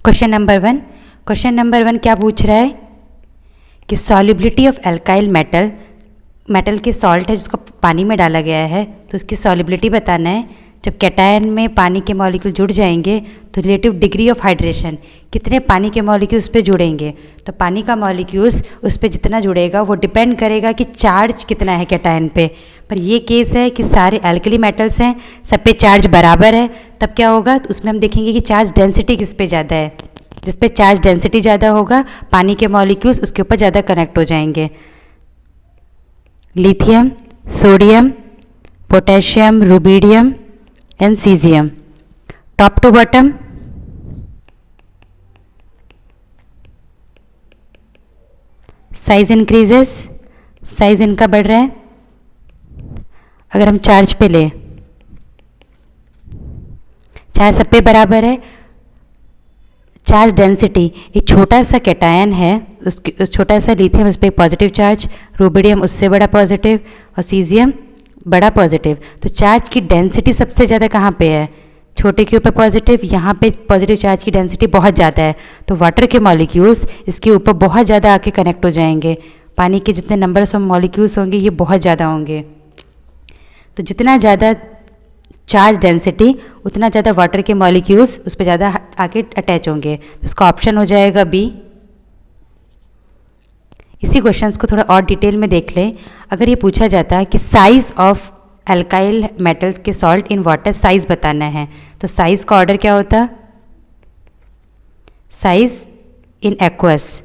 Question number one क्या पूछ रहा है कि सॉल्युबिलिटी ऑफ एल्काइल मेटल के सॉल्ट है जिसको पानी में डाला गया है, तो उसकी सॉल्युबिलिटी बताना है। जब कैटायन में पानी के मॉलिक्यूल जुड़ जाएंगे तो रिलेटिव डिग्री ऑफ हाइड्रेशन, कितने पानी के मॉलिक्यूल्स पे जुड़ेंगे। तो पानी का मॉलिक्यूल्स उस पर जितना जुड़ेगा वो डिपेंड करेगा कि चार्ज कितना है कैटायन पे। पर ये केस है कि सारे एल्कली मेटल्स हैं, सब पे चार्ज बराबर है, तब क्या होगा तो उसमें हम देखेंगे कि चार्ज डेंसिटी किस पे ज़्यादा है। जिस पे चार्ज डेंसिटी ज़्यादा होगा पानी के मॉलिक्यूल्स उसके ऊपर ज़्यादा कनेक्ट हो जाएंगे। Lithium, sodium, potassium, rubidium and caesium. Top to bottom size increases, size इनका बढ़ रहा है। अगर हम चार्ज पे लें, चार्ज सब पे बराबर है। चार्ज डेंसिटी, एक छोटा सा कैटायन है, उस छोटा सा लिथियम उस पर पॉजिटिव चार्ज, रुबिडियम उससे बड़ा पॉजिटिव और सीजियम बड़ा पॉजिटिव। तो चार्ज की डेंसिटी सबसे ज़्यादा कहाँ पे है, छोटे के ऊपर पॉजिटिव, यहाँ पे पॉजिटिव चार्ज की डेंसिटी बहुत ज़्यादा है। तो वाटर के मॉलिक्यूल्स इसके ऊपर बहुत ज़्यादा आके कनेक्ट हो जाएंगे। पानी के जितने नंबर्स ऑफ मॉलिक्यूल्स होंगे ये बहुत ज़्यादा होंगे। तो जितना ज़्यादा चार्ज डेंसिटी उतना ज़्यादा वाटर के मॉलिक्यूल्स उस पर ज़्यादा आके अटैच होंगे। इसका ऑप्शन हो जाएगा बी। इसी क्वेश्चंस को थोड़ा और डिटेल में देख लें। अगर ये पूछा जाता है कि साइज ऑफ एल्काइल मेटल्स के सॉल्ट इन वाटर साइज बताना है, तो साइज का ऑर्डर क्या होता, साइज इन एक्वस।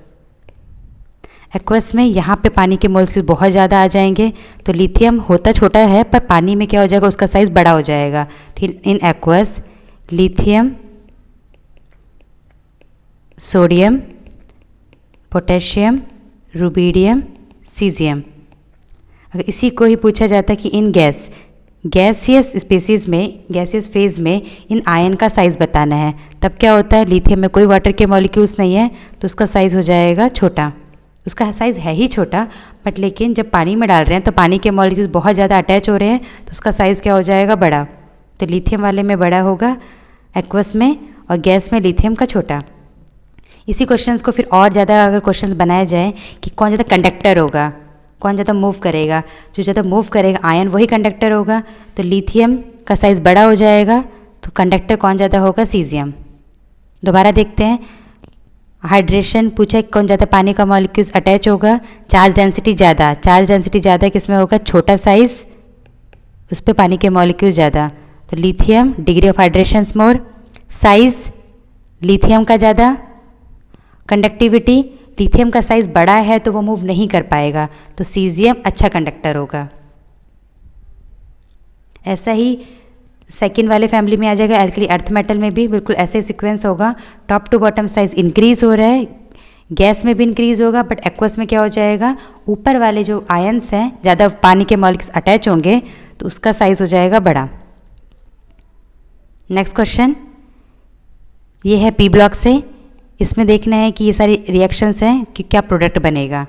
एक्वस में यहाँ पे पानी के मॉलिक्यूल्स बहुत ज़्यादा आ जाएंगे, तो लिथियम होता छोटा है पर पानी में क्या हो जाएगा उसका साइज बड़ा हो जाएगा। In aqueous lithium, sodium, potassium, rubidium, caesium. अगर इसी को ही पूछा जाता कि इन गैसियस स्पीसीज में, गैसियस फेज में इन आयन का साइज़ बताना है, तब क्या होता है लिथियम में कोई वाटर के मॉलिक्यूल्स नहीं है तो उसका साइज़ हो जाएगा छोटा। उसका साइज़ है ही छोटा बट लेकिन जब पानी में डाल रहे हैं तो पानी के मॉलिक्यूल्स बहुत ज़्यादा अटैच हो रहे हैं तो उसका साइज़ क्या हो जाएगा बड़ा। तो लिथियम वाले में बड़ा होगा एक्वस में, और गैस में लिथियम का छोटा। इसी क्वेश्चंस को फिर और ज़्यादा अगर क्वेश्चंस बनाया जाए कि कौन ज़्यादा कंडक्टर होगा, कौन ज़्यादा मूव करेगा, जो ज़्यादा मूव करेगा आयन वही कंडक्टर होगा। तो लिथियम का साइज़ बड़ा हो जाएगा, तो कंडक्टर कौन ज़्यादा होगा, सीजियम। दोबारा देखते हैं, हाइड्रेशन पूछा कौन ज़्यादा पानी का मॉलिक्यूल्स अटैच होगा, चार्ज डेंसिटी ज़्यादा। चार्ज डेंसिटी ज़्यादा किस में होगा, छोटा साइज़ उस पर पानी के मॉलिक्यूल ज़्यादा। तो lithium, degree of hydration more, size lithium का ज़्यादा, कंडक्टिविटी लिथियम का साइज़ बड़ा है तो वो मूव नहीं कर पाएगा, तो सीजियम अच्छा कंडक्टर होगा। ऐसा ही सेकंड वाले फैमिली में आ जाएगा, एल्कली अर्थ मेटल में भी बिल्कुल ऐसे सीक्वेंस होगा। Top to bottom size increase हो रहा है, गैस में भी इंक्रीज होगा बट एक्वस में क्या हो जाएगा, ऊपर वाले जो आयंस हैं ज़्यादा पानी के मॉलिक्यूल्स अटैच होंगे तो उसका साइज हो जाएगा बड़ा। नेक्स्ट क्वेश्चन ये है पी ब्लॉक से। इसमें देखना है कि ये सारी रिएक्शंस हैं कि क्या प्रोडक्ट बनेगा।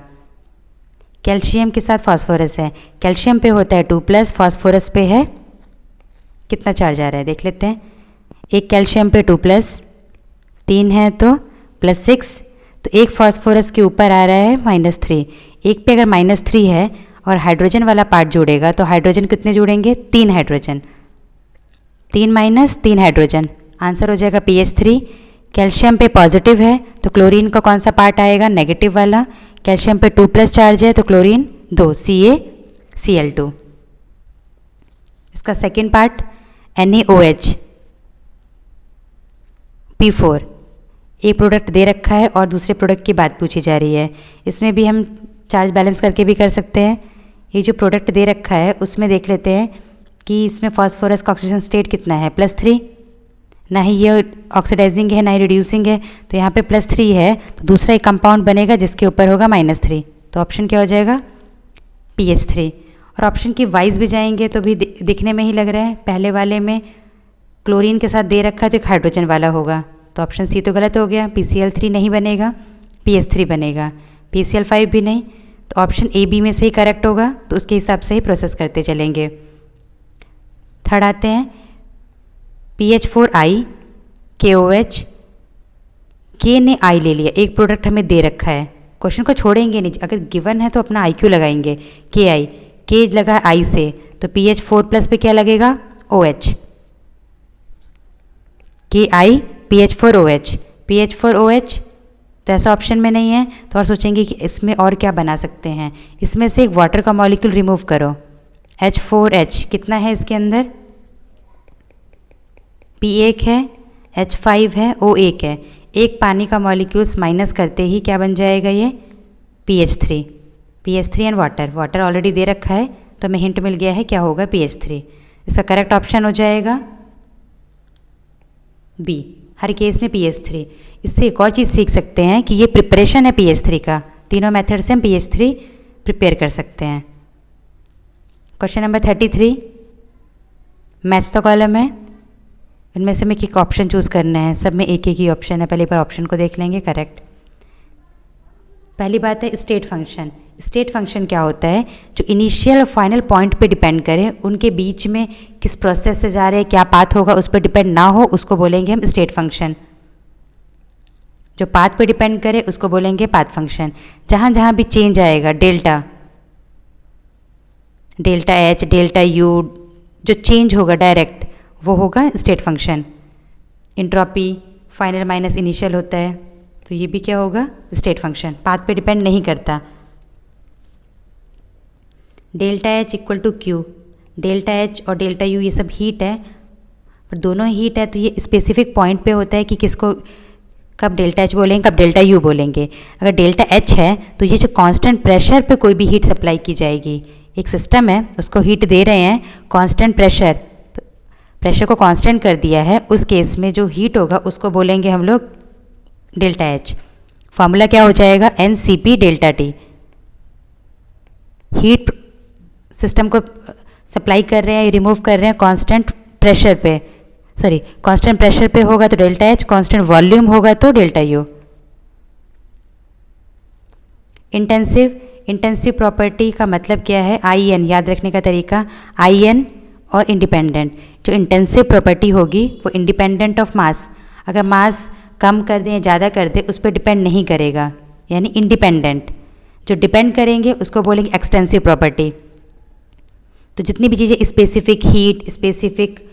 कैल्शियम के साथ फास्फोरस है, कैल्शियम पे होता है 2+, फास्फोरस पे है कितना चार्ज आ रहा है देख लेते हैं। एक कैल्शियम पे 2+, 3 है तो +6, तो एक फास्फोरस के ऊपर आ रहा है -3। एक पे अगर -3 है और हाइड्रोजन वाला पार्ट जुड़ेगा तो हाइड्रोजन कितने जुड़ेंगे, 3 हाइड्रोजन, 3 - 3 हाइड्रोजन, आंसर हो जाएगा pH3। कैल्शियम पे पॉजिटिव है तो क्लोरीन का कौन सा पार्ट आएगा, नेगेटिव वाला। कैल्शियम पे 2+ चार्ज है तो क्लोरीन 2 CaCl2। इसका सेकेंड पार्ट NaOH P4। एक प्रोडक्ट दे रखा है और दूसरे प्रोडक्ट की बात पूछी जा रही है। इसमें भी हम चार्ज बैलेंस करके भी कर सकते हैं। ये जो प्रोडक्ट दे रखा है उसमें देख लेते हैं कि इसमें फास्फोरस का ऑक्सीजन स्टेट कितना है, +3। ना ही ये ऑक्सीडाइजिंग है ना ही रिड्यूसिंग है, तो यहाँ पे +3 है तो दूसरा एक कंपाउंड बनेगा जिसके ऊपर होगा -3। तो ऑप्शन क्या हो जाएगा, pH3। और ऑप्शन की वाइज भी जाएंगे तो भी दिखने में ही लग रहा है, पहले वाले में क्लोरीन के साथ दे रखा है तो एक हाइड्रोजन वाला होगा, तो ऑप्शन सी तो गलत हो गया। PCl3 नहीं बनेगा, pH3 बनेगा। PCl5 भी नहीं, तो ऑप्शन ए बी में से ही करेक्ट होगा, तो उसके हिसाब से ही प्रोसेस करते चलेंगे। थर्ड आते हैं PH4i KOH के ने आई ले लिया, एक प्रोडक्ट हमें दे रखा है, क्वेश्चन को छोड़ेंगे नहीं, अगर गिवन है तो अपना आई क्यू लगाएंगे, के आई, के लगा आई से, तो PH4+ पे क्या लगेगा, OH, के आई PH4OH, PH4OH, तो ऐसा ऑप्शन में नहीं है, तो और सोचेंगे कि इसमें और क्या बना सकते हैं, इसमें से एक वाटर का मॉलिक्यूल रिमूव करो, H4H, कितना है इसके अंदर, P एक है, H5 है, O एक है, एक पानी का मॉलिक्यूल्स माइनस करते ही क्या बन जाएगा ये, PH3 एंड वाटर ऑलरेडी दे रखा है, तो हमें हिंट मिल गया है क्या होगा, PH3, इसका करेक्ट ऑप्शन हो जाएगा बी, हर केस में PH3। इससे एक और चीज़ सीख सकते हैं कि ये प्रिपरेशन है PH3 का, तीनों मेथड से हम PH3 प्रिपेयर कर सकते हैं। Question number 33, match the column है, इनमें से हमें एक ऑप्शन चूज़ करना है, सब में एक एक ही ऑप्शन है, पहले एक बार ऑप्शन को देख लेंगे। करेक्ट, पहली बात है स्टेट फंक्शन। स्टेट फंक्शन क्या होता है, जो इनिशियल और फाइनल पॉइंट पे डिपेंड करे, उनके बीच में किस प्रोसेस से जा रहे हैं, क्या पाथ होगा, उस पर डिपेंड ना हो, उसको बोलेंगे हम स्टेट फंक्शन। जो पाथ पे डिपेंड करे उसको बोलेंगे पाथ फंक्शन। जहाँ जहाँ भी चेंज आएगा, डेल्टा H, डेल्टा U, जो चेंज होगा डायरेक्ट, वो होगा state function. Entropy final minus initial होता है, तो ये भी क्या होगा, स्टेट फंक्शन, पाथ पे डिपेंड नहीं करता। Delta H equal to Q, delta H और डेल्टा U ये सब हीट है, पर दोनों हीट है, तो ये स्पेसिफिक पॉइंट पे होता है कि किसको कब डेल्टा H बोलेंगे, कब डेल्टा U बोलेंगे। अगर डेल्टा H है तो ये जो कांस्टेंट प्रेशर पे कोई भी हीट सप्लाई की जाएगी, एक सिस्टम है उसको हीट दे रहे हैं, कांस्टेंट प्रेशर को कांस्टेंट कर दिया है, उस केस में जो हीट होगा उसको बोलेंगे हम लोग डेल्टा H। फॉर्मूला क्या हो जाएगा, NCP delta T। Heat system को सप्लाई कर रहे हैं, रिमूव कर रहे हैं कांस्टेंट प्रेशर पे, कांस्टेंट प्रेशर पे होगा तो डेल्टा H, कांस्टेंट वॉल्यूम होगा तो डेल्टा U। इंटेंसिव प्रॉपर्टी का मतलब क्या है, IN, याद रखने का तरीका, IN और इंडिपेंडेंट। जो इंटेंसिव प्रॉपर्टी होगी वो इंडिपेंडेंट ऑफ मास, अगर मास कम कर दें या ज़्यादा कर दें उस पर डिपेंड नहीं करेगा, यानी इंडिपेंडेंट। जो डिपेंड करेंगे उसको बोलेंगे एक्सटेंसिव प्रॉपर्टी। तो जितनी भी चीज़ें स्पेसिफिक हीट, स्पेसिफिक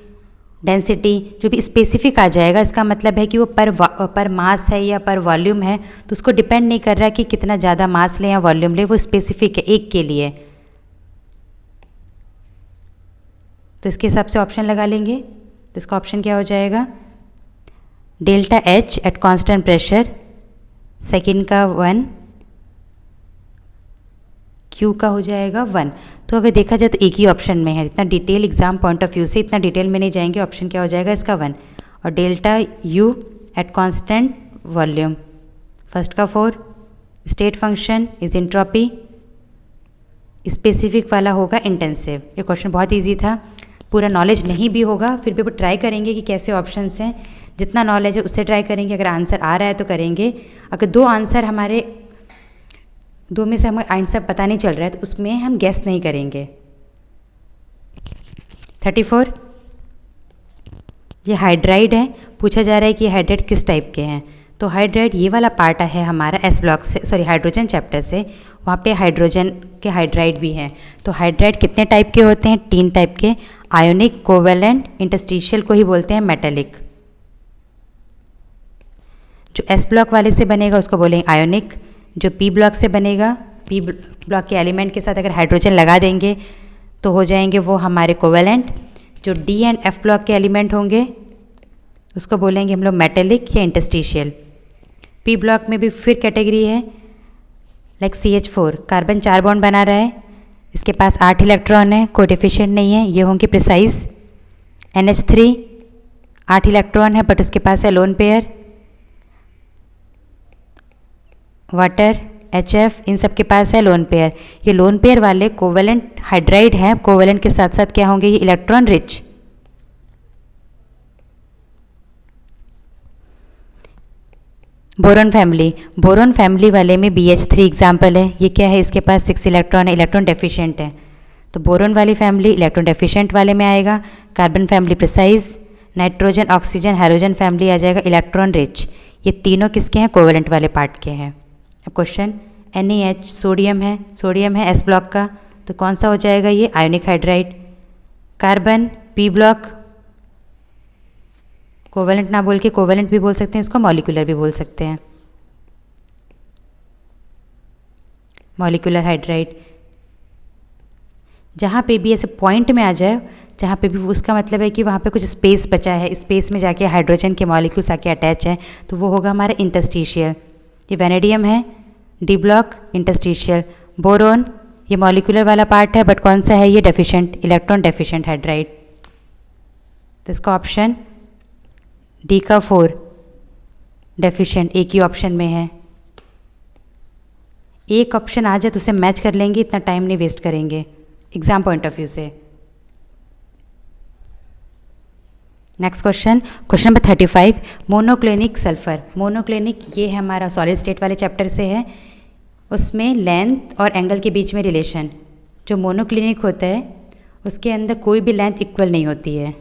डेंसिटी, जो भी स्पेसिफिक आ जाएगा, इसका मतलब है कि वो पर मास है या पर वॉल्यूम है, तो उसको डिपेंड नहीं कर रहा कि कितना ज़्यादा मास लें या वॉल्यूम लें, वो स्पेसिफिक है एक के लिए। तो इसके हिसाब से ऑप्शन लगा लेंगे, तो इसका ऑप्शन क्या हो जाएगा, delta H at constant pressure, second का 1, Q का हो जाएगा 1। तो अगर देखा जाए तो एक ही ऑप्शन में है, इतना detail exam point of view से इतना डिटेल में नहीं जाएंगे, ऑप्शन क्या हो जाएगा इसका 1। और delta U at constant volume, first का 4, state function is entropy, specific वाला होगा इंटेंसिव। ये क्वेश्चन बहुत इजी था, पूरा नॉलेज नहीं भी होगा फिर भी वो ट्राई करेंगे कि कैसे ऑप्शंस हैं, जितना नॉलेज है उससे ट्राई करेंगे, अगर आंसर आ रहा है तो करेंगे। अगर दो में से हमें आंसर पता नहीं चल रहा है तो उसमें हम गेस नहीं करेंगे। 34, ये हाइड्राइड है, पूछा जा रहा है कि हाइड्राइड किस टाइप के हैं। तो हाइड्राइड ये वाला पार्ट है हमारा एस ब्लॉक से, हाइड्रोजन चैप्टर से, वहाँ पे हाइड्रोजन के हाइड्राइड भी हैं। तो हाइड्राइड कितने टाइप के होते हैं, 3 टाइप के, आयोनिक, कोवेलेंट, इंटरस्टिशियल को ही बोलते हैं मेटेलिक। जो एस ब्लॉक वाले से बनेगा उसको बोलेंगे आयोनिक, जो पी ब्लॉक से बनेगा, पी ब्लॉक के एलिमेंट के साथ अगर हाइड्रोजन लगा देंगे तो हो जाएंगे वो हमारे कोवेलेंट। जो डी एंड एफ ब्लॉक के एलिमेंट होंगे उसको बोलेंगे हम लोग मेटेलिक या इंटरस्टिशियल। पी ब्लॉक में भी फिर कैटेगरी है, लाइक CH4, कार्बन 4 बॉन्ड बना रहा है, इसके पास 8 इलेक्ट्रॉन है, कोई डेफिशिएंट नहीं है, ये होंगे प्रिसाइज। NH3 8 इलेक्ट्रॉन है बट उसके पास है लोन पेयर। वाटर, HF, इन सब के पास है लोन पेयर। ये लोन पेयर वाले कोवेलेंट हाइड्राइड है, कोवेलेंट के साथ साथ क्या होंगे, ये इलेक्ट्रॉन रिच। बोरॉन फैमिली वाले में BH3 एग्जाम्पल है, ये क्या है, इसके पास 6 इलेक्ट्रॉन है, इलेक्ट्रॉन डेफिशिएंट है, तो बोरॉन वाली फैमिली इलेक्ट्रॉन डेफिशिएंट वाले में आएगा। Carbon family precise, nitrogen, oxygen, hydrogen family आ जाएगा इलेक्ट्रॉन रिच। ये तीनों किसके हैं? कोवेलेंट वाले पार्ट के हैं। अब क्वेश्चन, NaH सोडियम है S ब्लॉक का, तो कौन सा हो जाएगा ये? Ionic hydride. Carbon P block, covalent ना बोल के कोवेलेंट भी बोल सकते हैं इसको, मॉलिक्यूलर भी बोल सकते हैं, मॉलिक्यूलर हाइड्राइड। जहाँ पे भी ऐसे पॉइंट में आ जाए, जहाँ पे भी, उसका मतलब है कि वहाँ पे कुछ स्पेस बचा है, स्पेस में जाके हाइड्रोजन के मॉलिक्यूल्स आके अटैच हैं, तो वो होगा हमारा इंटरस्टिशियल। ये वेनेडियम है D ब्लॉक, इंटरस्टिशियल। बोरोन ये मॉलिक्यूलर वाला पार्ट है, बट कौन सा है ये? Deficient, electron deficient hydride. तो इसका ऑप्शन D का 4 डेफिशिएंट एक ही ऑप्शन में है। एक ऑप्शन आ जाए तो उसे मैच कर लेंगे, इतना टाइम नहीं वेस्ट करेंगे एग्जाम पॉइंट ऑफ व्यू से। Next question, question number 35, monoclinic sulphur. Monoclinic ये है हमारा सॉलिड स्टेट वाले चैप्टर से है, उसमें लेंथ और एंगल के बीच में रिलेशन। जो मोनोक्लिनिक होता है उसके अंदर कोई भी लेंथ इक्वल नहीं होती है,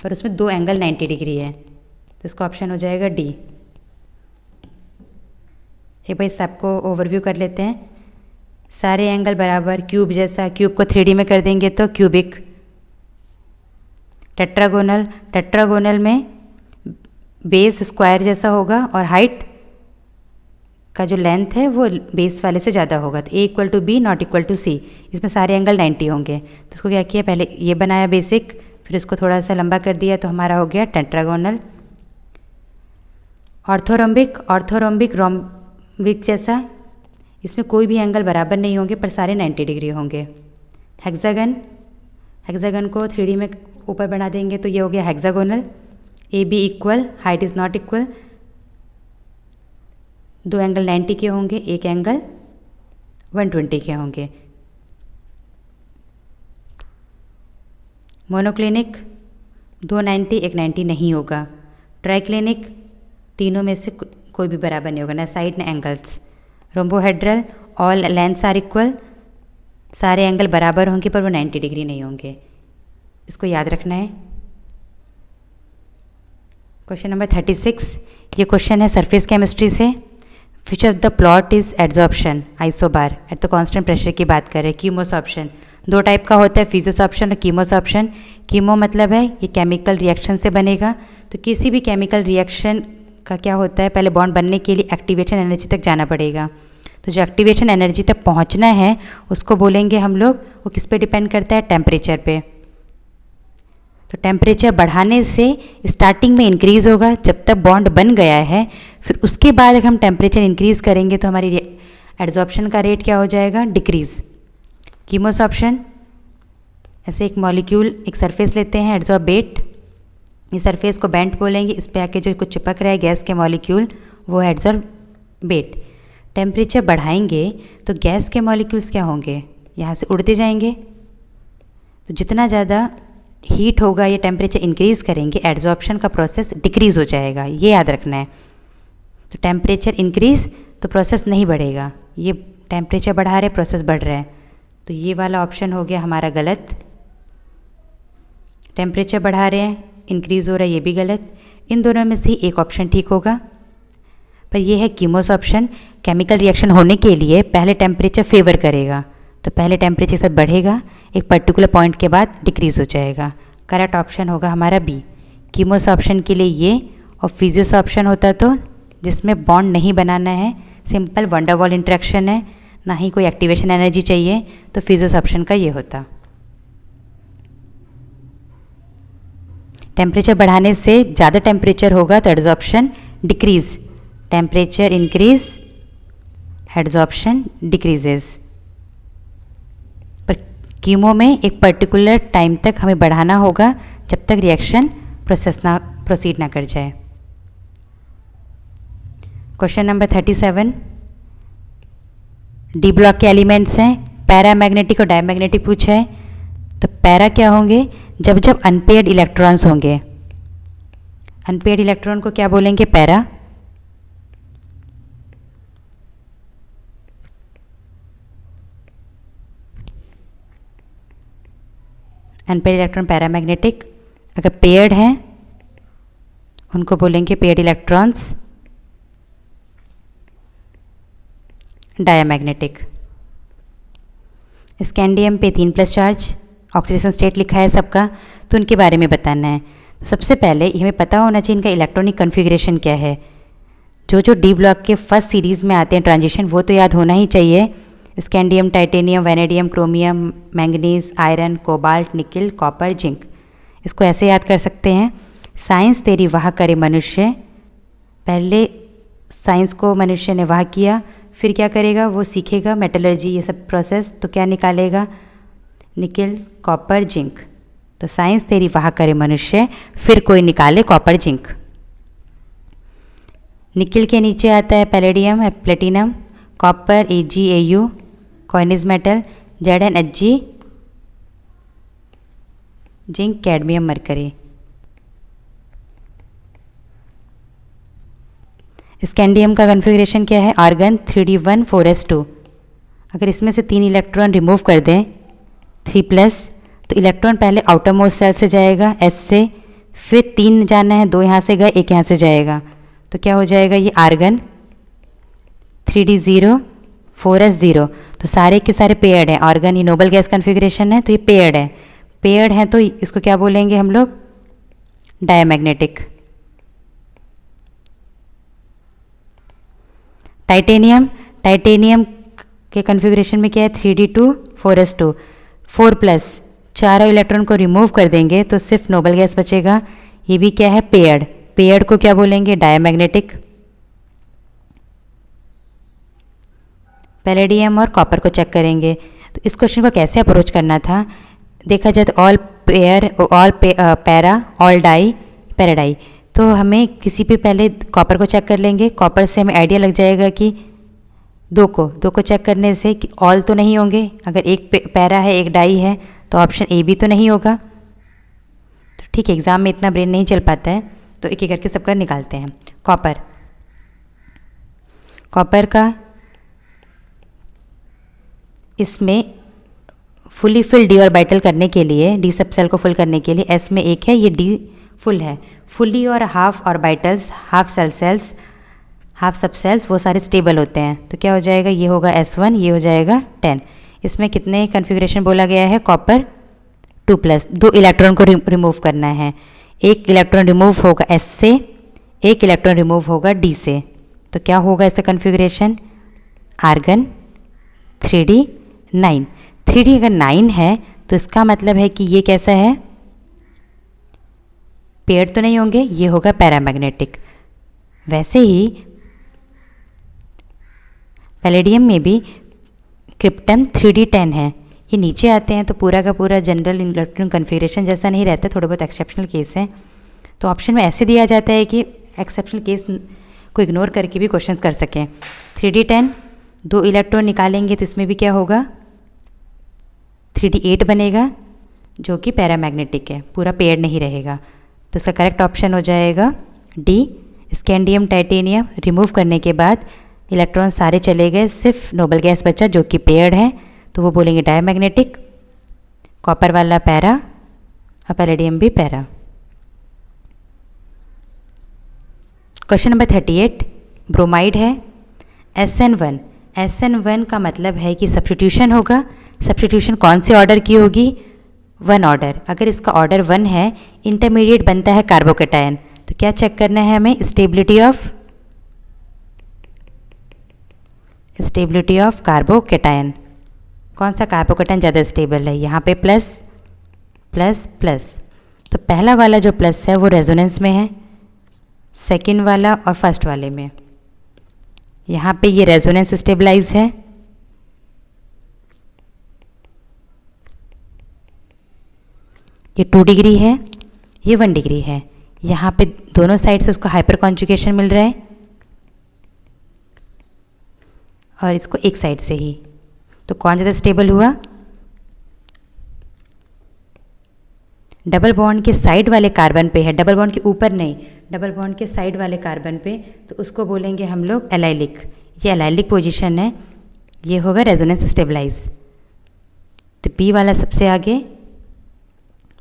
पर उसमें दो एंगल 90 डिग्री है, तो इसका ऑप्शन हो जाएगा D। एक बार सबको ओवरव्यू कर लेते हैं। सारे एंगल बराबर, क्यूब जैसा, क्यूब को 3D में कर देंगे तो क्यूबिक। टेट्रागोनल, टेट्रागोनल में बेस स्क्वायर जैसा होगा और हाइट का जो लेंथ है वो बेस वाले से ज़्यादा होगा, तो A equal to B not equal to C। इसमें सारे एंगल 90 होंगे, तो इसको क्या किया, पहले ये बनाया बेसिक, फिर इसको थोड़ा सा लंबा कर दिया, तो हमारा हो गया टेट्रागोनल। ऑर्थोरोम्बिक, ऑर्थोरोम्बिक रोम्बिक जैसा, इसमें कोई भी एंगल बराबर नहीं होंगे पर सारे 90 डिग्री होंगे। हेक्सागन, हेक्सागन को 3D में ऊपर बना देंगे तो ये हो गया hexagonal. AB equal, height is not equal, दो एंगल 90 के होंगे, एक एंगल 120 के होंगे। मोनोक्लिनिक, दो 90 एक 90 नहीं होगा। ट्राइक्लिनिक, तीनों में से कोई भी बराबर नहीं होगा, ना साइड ना angles. Rhombohedral, all lengths are equal, सारे एंगल बराबर होंगे पर वो 90 डिग्री नहीं होंगे, इसको याद रखना है। क्वेश्चन नंबर 36, ये क्वेश्चन है सरफेस केमिस्ट्री से। Which of the plot is adsorption isobar at the constant pressure की बात करें। कीमोसॉर्प्शन दो टाइप का होता है, फिजियोसॉर्प्शन और कीमोसॉर्प्शन। कीमो मतलब है ये केमिकल रिएक्शन से बनेगा, तो किसी भी केमिकल रिएक्शन का क्या होता है, पहले बॉन्ड बनने के लिए एक्टिवेशन एनर्जी तक जाना पड़ेगा, तो जो एक्टिवेशन एनर्जी तक पहुंचना है उसको बोलेंगे हम लोग, वो किस पे डिपेंड करता है, टेम्परेचर पे। तो टेम्परेचर बढ़ाने से स्टार्टिंग में इंक्रीज़ होगा जब तक बॉन्ड बन गया है, फिर उसके बाद अगर हम टेम्परेचर इंक्रीज़ करेंगे तो हमारी एड्जॉर्प्शन का रेट क्या हो जाएगा, डिक्रीज़। कीमोसॉर्प्शन, ऐसे एक मॉलिक्यूल, एक सरफेस लेते हैं एड्जॉर्बेट, इस सरफेस को बेंट बोलेंगे, इस पे आके जो कुछ चिपक रहा है गैस के मॉलिक्यूल वो है एड्जॉर्बेट। टेम्परेचर बढ़ाएंगे तो गैस के मॉलिक्यूल्स क्या होंगे, यहाँ से उड़ते जाएंगे, तो जितना ज़्यादा हीट होगा या टेम्परेचर इंक्रीज़ करेंगे एड्जॉर्प्शन का प्रोसेस डिक्रीज़ हो जाएगा, ये याद रखना है। तो टेम्परेचर इंक्रीज़ तो प्रोसेस नहीं बढ़ेगा, ये टेम्परेचर बढ़ा रहे प्रोसेस बढ़ रहा है, तो ये वाला ऑप्शन हो गया हमारा गलत। टेम्परेचर बढ़ा रहे हैं, इंक्रीज़ हो रहा है, ये भी गलत। इन दोनों में से एक ऑप्शन ठीक होगा, पर यह है कीमोसॉर्प्शन। केमिकल रिएक्शन होने के लिए पहले टेम्परेचर फेवर करेगा, तो पहले टेम्परेचर सब बढ़ेगा, एक पर्टिकुलर पॉइंट के बाद डिक्रीज़ हो जाएगा। करेक्ट ऑप्शन होगा हमारा बी। कीमोसॉर्प्शन के लिए ये, और फिजियोसॉर्प्शन होता तो जिसमें बॉन्ड नहीं बनाना है, सिंपल वंडरवॉल इंटरेक्शन है, ना ही कोई एक्टिवेशन एनर्जी चाहिए, तो फिजियोसॉर्प्शन का ये होता। टेम्परेचर बढ़ाने से ज़्यादा टेम्परेचर होगा तो adsorption decrease, temperature increase adsorption decreases. पर कीमो में एक पर्टिकुलर टाइम तक हमें बढ़ाना होगा जब तक रिएक्शन प्रोसीड ना कर जाए। क्वेश्चन नंबर 37, डी ब्लॉक के एलिमेंट्स हैं, पैरामैग्नेटिक और डायमैग्नेटिक पूछा है। तो पैरा क्या होंगे, जब जब अनपेयर्ड इलेक्ट्रॉन्स होंगे, अनपेयर्ड इलेक्ट्रॉन को क्या बोलेंगे, पैरा। अनपेयर्ड इलेक्ट्रॉन पैरामैग्नेटिक, अगर पेयर्ड हैं उनको बोलेंगे पेयर्ड इलेक्ट्रॉन्स डायामैग्नेटिक। स्कैंडियम पे 3+ चार्ज, ऑक्सीडेशन स्टेट लिखा है सबका, तो उनके बारे में बताना है। सबसे पहले हमें पता होना चाहिए इनका इलेक्ट्रॉनिक कन्फिग्रेशन क्या है। जो डी ब्लॉक के फर्स्ट सीरीज़ में आते हैं ट्रांजिशन, वो तो याद होना ही चाहिए। Scandium, titanium, vanadium, chromium, manganese, iron, cobalt, nickel, copper, zinc. इसको ऐसे याद कर सकते हैं, साइंस तेरी वाह करे मनुष्य। पहले साइंस को मनुष्य ने वाह किया, फिर क्या करेगा, वो सीखेगा मेटलर्जी ये सब प्रोसेस, तो क्या निकालेगा, निकिल, कॉपर, जिंक। तो साइंस तेरी वाह करे मनुष्य, फिर कोई निकाले कॉपर, जिंक। निकिल के नीचे आता है palladium, platinum, copper, AgAu, coinage metal, ZnHg, zinc, cadmium, mercury. Scandium का कन्फिग्रेशन क्या है, आर्गन 3d1 4s2। अगर इसमें से 3 इलेक्ट्रॉन रिमूव कर दें 3+, तो इलेक्ट्रॉन पहले आउटर मोस्ट सेल से जाएगा S से, फिर 3 जाना है, 2 यहाँ से गए, 1 यहाँ से जाएगा, तो क्या हो जाएगा, ये आर्गन 3d0 4s0। तो सारे के सारे पेयर्ड हैं, आर्गन ये नोबल गैस कन्फिग्रेशन है, तो ये पेयर्ड है। पेयर्ड हैं तो इसको क्या बोलेंगे हम लोग, डायामैग्नेटिक। टाइटेनियम के कन्फिग्रेशन में क्या है, 3d2 4s2, 4+, चारों इलेक्ट्रॉन को रिमूव कर देंगे तो सिर्फ नोबल गैस बचेगा। ये भी क्या है, पेयर्ड। पेयर्ड को क्या बोलेंगे, डायामैग्नेटिक। पैलेडियम और कॉपर को चेक करेंगे। तो इस क्वेश्चन को कैसे अप्रोच करना था, देखा जाए तो ऑल पैरा, ऑल डाई, पैराडाई। तो हमें किसी भी पहले कॉपर को चेक कर लेंगे। कॉपर से हमें आइडिया लग जाएगा कि दो को चेक करने से कि ऑल तो नहीं होंगे। अगर एक पैरा है, एक डाई है, तो ऑप्शन ए भी तो नहीं होगा। तो ठीक है, एग्ज़ाम में इतना ब्रेन नहीं चल पाता है, तो एक एक करके सबका निकालते हैं। कॉपर का इसमें फुली फिल डी ऑर्बिटल करने के लिए, डी सब सेल को फुल करने के लिए एस में 1 है, ये डी फुल है। फुली और half orbitals, half shells, half sub shells वो सारे स्टेबल होते हैं। तो क्या हो जाएगा, ये होगा S1, ये हो जाएगा 10। इसमें कितने कन्फिग्रेशन बोला गया है, कॉपर 2+, 2 इलेक्ट्रॉन को रिमूव करना है। एक इलेक्ट्रॉन रिमूव होगा S से, एक इलेक्ट्रॉन रिमूव होगा D से। तो क्या होगा इसका कन्फिग्रेशन, आर्गन 3d9। 3d अगर 9 है तो इसका मतलब है कि ये कैसा है, पेयर तो नहीं होंगे, ये होगा पैरामैग्नेटिक। वैसे ही पैलेडियम में भी क्रिप्टन 3d10 है। ये नीचे आते हैं तो पूरा का पूरा जनरल इलेक्ट्रॉन कन्फिग्रेशन जैसा नहीं रहता, थोड़े बहुत एक्सेप्शनल केस हैं। तो ऑप्शन में ऐसे दिया जाता है कि एक्सेप्शनल केस को इग्नोर करके भी क्वेश्चन कर सकें। 3d10, 2 इलेक्ट्रॉन निकालेंगे तो इसमें भी क्या होगा, 3d8 बनेगा, जो कि पैरामैग्नेटिक है, पूरा पेयर नहीं रहेगा। तो इसका करेक्ट ऑप्शन हो जाएगा डी। स्कैंडियम, टाइटेनियम रिमूव करने के बाद इलेक्ट्रॉन सारे चले गए, सिर्फ नोबल गैस बचा जो कि पेयर्ड है, तो वो बोलेंगे डायमैग्नेटिक। कॉपर वाला पैरा और पैलेडियम भी पैरा। क्वेश्चन नंबर 38, ब्रोमाइड है, SN1। SN1 का मतलब है कि सब्स्टिट्यूशन होगा। सब्स्टिट्यूशन कौन से ऑर्डर की होगी, 1 ऑर्डर। अगर इसका ऑर्डर 1 है, इंटरमीडिएट बनता है कार्बोकेटायन। तो क्या चेक करना है हमें, स्टेबिलिटी ऑफ कार्बोकेटायन। कौन सा कार्बोकेटायन ज़्यादा स्टेबल है, यहाँ पे प्लस प्लस प्लस। तो पहला वाला जो प्लस है वो रेजोनेंस में है, सेकंड वाला और फर्स्ट वाले में। यहाँ पे ये रेजोनेंस स्टेबलाइज है, ये 2 डिग्री है, ये 1 डिग्री है। यहाँ पे दोनों साइड से उसको हाइपर कॉन्जुगेशन मिल रहा है और इसको एक साइड से ही। तो कौन ज़्यादा स्टेबल हुआ, डबल बॉन्ड के साइड वाले कार्बन पे है, डबल बॉन्ड के ऊपर नहीं, डबल बॉन्ड के साइड वाले कार्बन पे, तो उसको बोलेंगे हम लोग एलाइलिक। ये एलाइलिक पोजीशन है, ये होगा रेजोनेंस स्टेबलाइज। तो बी वाला सबसे आगे,